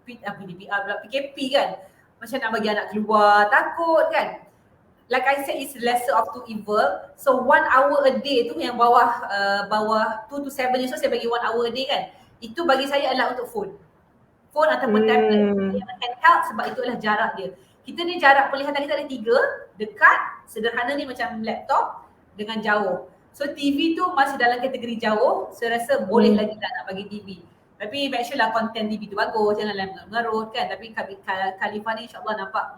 PKP kan. Macam nak bagi anak keluar, takut kan. Like I said, it's lesser of two evil. So 1 hour a day tu yang bawah 2 to 7 years old, saya bagi 1 hour a day kan. Itu bagi saya adalah untuk phone. Phone ataupun tablet yang handheld, sebab itu adalah jarak dia. Kita ni jarak penglihatan kita ada 3, dekat, sederhana ni macam laptop dengan jauh. So TV tu masih dalam kategori jauh, saya rasa boleh lagi tak nak bagi TV. Tapi make sure lah konten TV tu bagus, janganlah mengarut kan. Tapi Khalifah ni insyaAllah nampak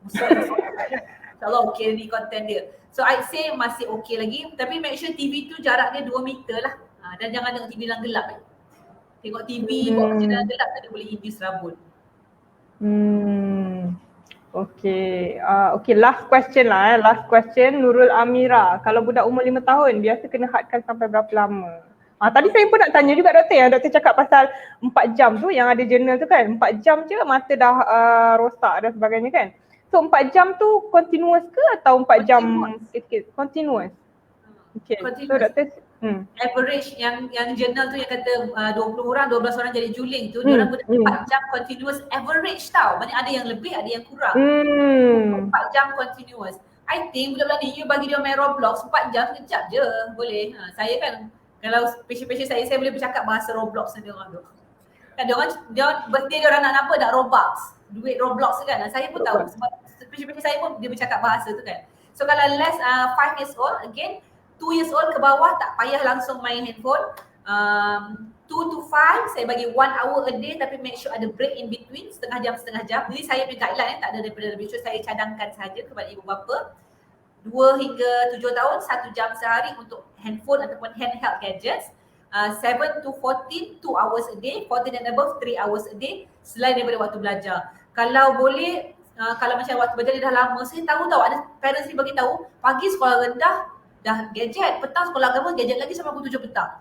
insyaAllah okey ni konten dia. So I'd say masih okey lagi. Tapi make sure TV tu jarak dia 2 meter lah. Dan jangan tengok TV dalam gelap. Tengok TV buat macam dalam gelap tadi boleh induce rabun. Okay, last question lah last question, Nurul Amira. Kalau budak umur 5 tahun biasa kena hadkan sampai berapa lama? Tadi saya pun nak tanya juga doktor, yang doktor cakap pasal 4 jam tu yang ada jurnal tu kan, 4 jam je mata dah rosak dan sebagainya kan. So 4 jam tu continuous ke atau 4 jam sikit? Continuous. Okay, so doktor average yang jurnal tu yang kata 20 orang, 12 orang jadi juling tu, diorang guna 4 jam continuous average tau. Maksudnya ada yang lebih, ada yang kurang. 4 jam continuous. I think budak-budak ni, you bagi dia main Roblox 4 jam sekejap je boleh. Saya kan, kalau patient-patient saya boleh bercakap bahasa Roblox dengan diorang tu. Kan diorang birthday diorang nak apa? Nak Robux, duit Roblox kan. Saya pun tahu sebab patient-patient saya pun dia bercakap bahasa tu kan. So kalau less 5 years old, again 2 years old ke bawah tak payah langsung main handphone. 2 to 5 saya bagi 1 hour a day, tapi make sure ada break in between, setengah jam. Jadi saya punya guideline tak ada daripada lebih, so saya cadangkan saja kepada ibu bapa 2 hingga 7 tahun 1 jam sehari untuk handphone ataupun handheld gadgets. 7 to 14 2 hours a day, 14 and above 3 hours a day selain daripada waktu belajar. Kalau boleh kalau macam waktu belajar dia dah lama, saya tahu ada parents ni bagi tahu pagi sekolah rendah dah gadget, petang sekolah agama gadget lagi sampai pukul 7 petang.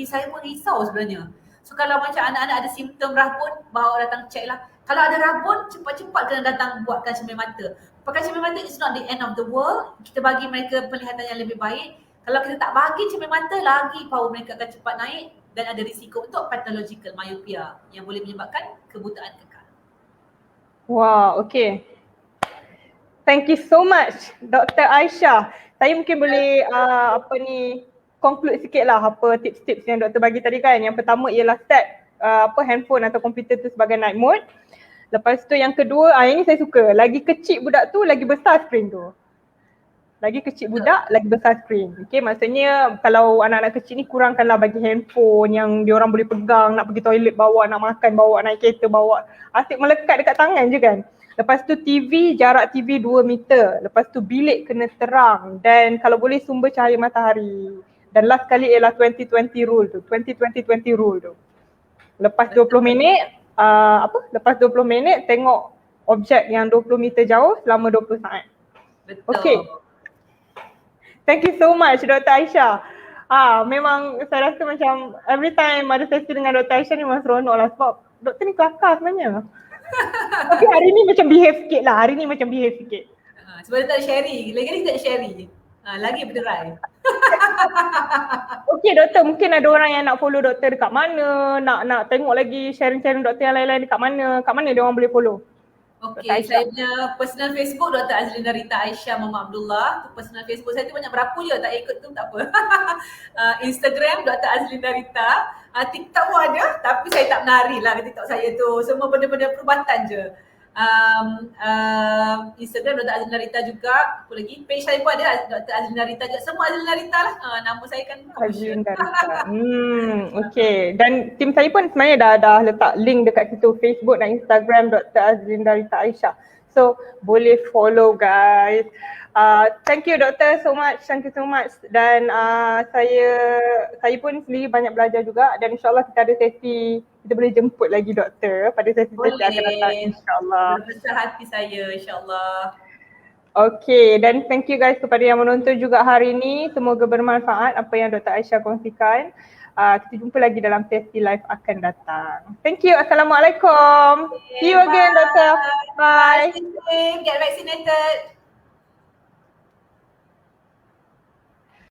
Saya pun risau sebenarnya. So kalau macam anak-anak ada simptom rabun, bawa datang check lah. Kalau ada rabun, cepat-cepat kena datang buatkan cermin mata. Pakai cermin mata is not the end of the world. Kita bagi mereka penglihatan yang lebih baik. Kalau kita tak bagi cermin mata, lagi power mereka akan cepat naik dan ada risiko untuk pathological myopia yang boleh menyebabkan kebutaan kekal. Wow, okay. Thank you so much Dr. Aisyah. Saya mungkin boleh conclude sikit lah apa tips-tips yang doktor bagi tadi kan. Yang pertama ialah set handphone atau komputer tu sebagai night mode. Lepas tu yang kedua, yang ni saya suka, lagi kecil budak tu lagi besar skrin tu. Lagi kecil budak lagi besar skrin. Okay, maksudnya kalau anak-anak kecil ni kurangkanlah bagi handphone yang diorang boleh pegang, nak pergi toilet bawa, nak makan bawa, naik kereta bawa. Asyik melekat dekat tangan je kan. Lepas tu TV, jarak TV 2 meter. Lepas tu bilik kena terang dan kalau boleh sumber cahaya matahari. Dan last kali ialah 20-20 rule tu. 20-20-20 rule tu. Lepas 20 minit, lepas 20 minit tengok objek yang 20 meter jauh selama 20 saat. Betul. Okay. Thank you so much Dr. Aisyah. Memang saya rasa macam every time ada sesi dengan Dr. Aisyah ni memang seronok lah sebab doktor ni kelakar sebenarnya. Tapi hari ni macam behave sikit lah. Hari ni macam behave sikit. Sebab dia tak sharing. Lagi-lagi tak sharing. Lagi berderai. Okay doktor, mungkin ada orang yang nak follow doktor dekat mana, nak tengok lagi sharing-sharing doktor yang lain-lain dekat mana. Kat mana dia orang boleh follow? Okay, saya punya personal Facebook Dr. Azlinda Rita Aisyah Muhammad Abdullah. Tu personal Facebook saya tu banyak berapu je, tak ikut tu tak apa. Instagram Dr. Azlinda Rita. TikTok pun ada, tapi saya tak menari lah ke TikTok saya tu. Semua benda-benda perubatan je. Instagram Dr. Azlina Rita juga. Apa lagi? Page saya pun ada Dr. Azlina Rita juga. Semua Azlina Rita lah. Nama saya kan commercial. Azlina Rita. Okay. Dan tim saya pun sebenarnya dah letak link dekat situ, Facebook dan Instagram Dr. Azlina Rita Aisyah. So boleh follow guys. Thank you doktor so much. Thank you so much. Dan saya pun sendiri banyak belajar juga dan insyaAllah kita ada sesi, kita boleh jemput lagi doktor pada sesi-sesi akan datang insyaAllah. Berbesar hati saya insyaAllah. Okay, dan thank you guys kepada yang menonton juga hari ini. Semoga bermanfaat apa yang Dr. Aisyah kongsikan. Kita jumpa lagi dalam sesi live akan datang. Thank you. Assalamualaikum. See you again, Doctor. Bye. Get vaccinated.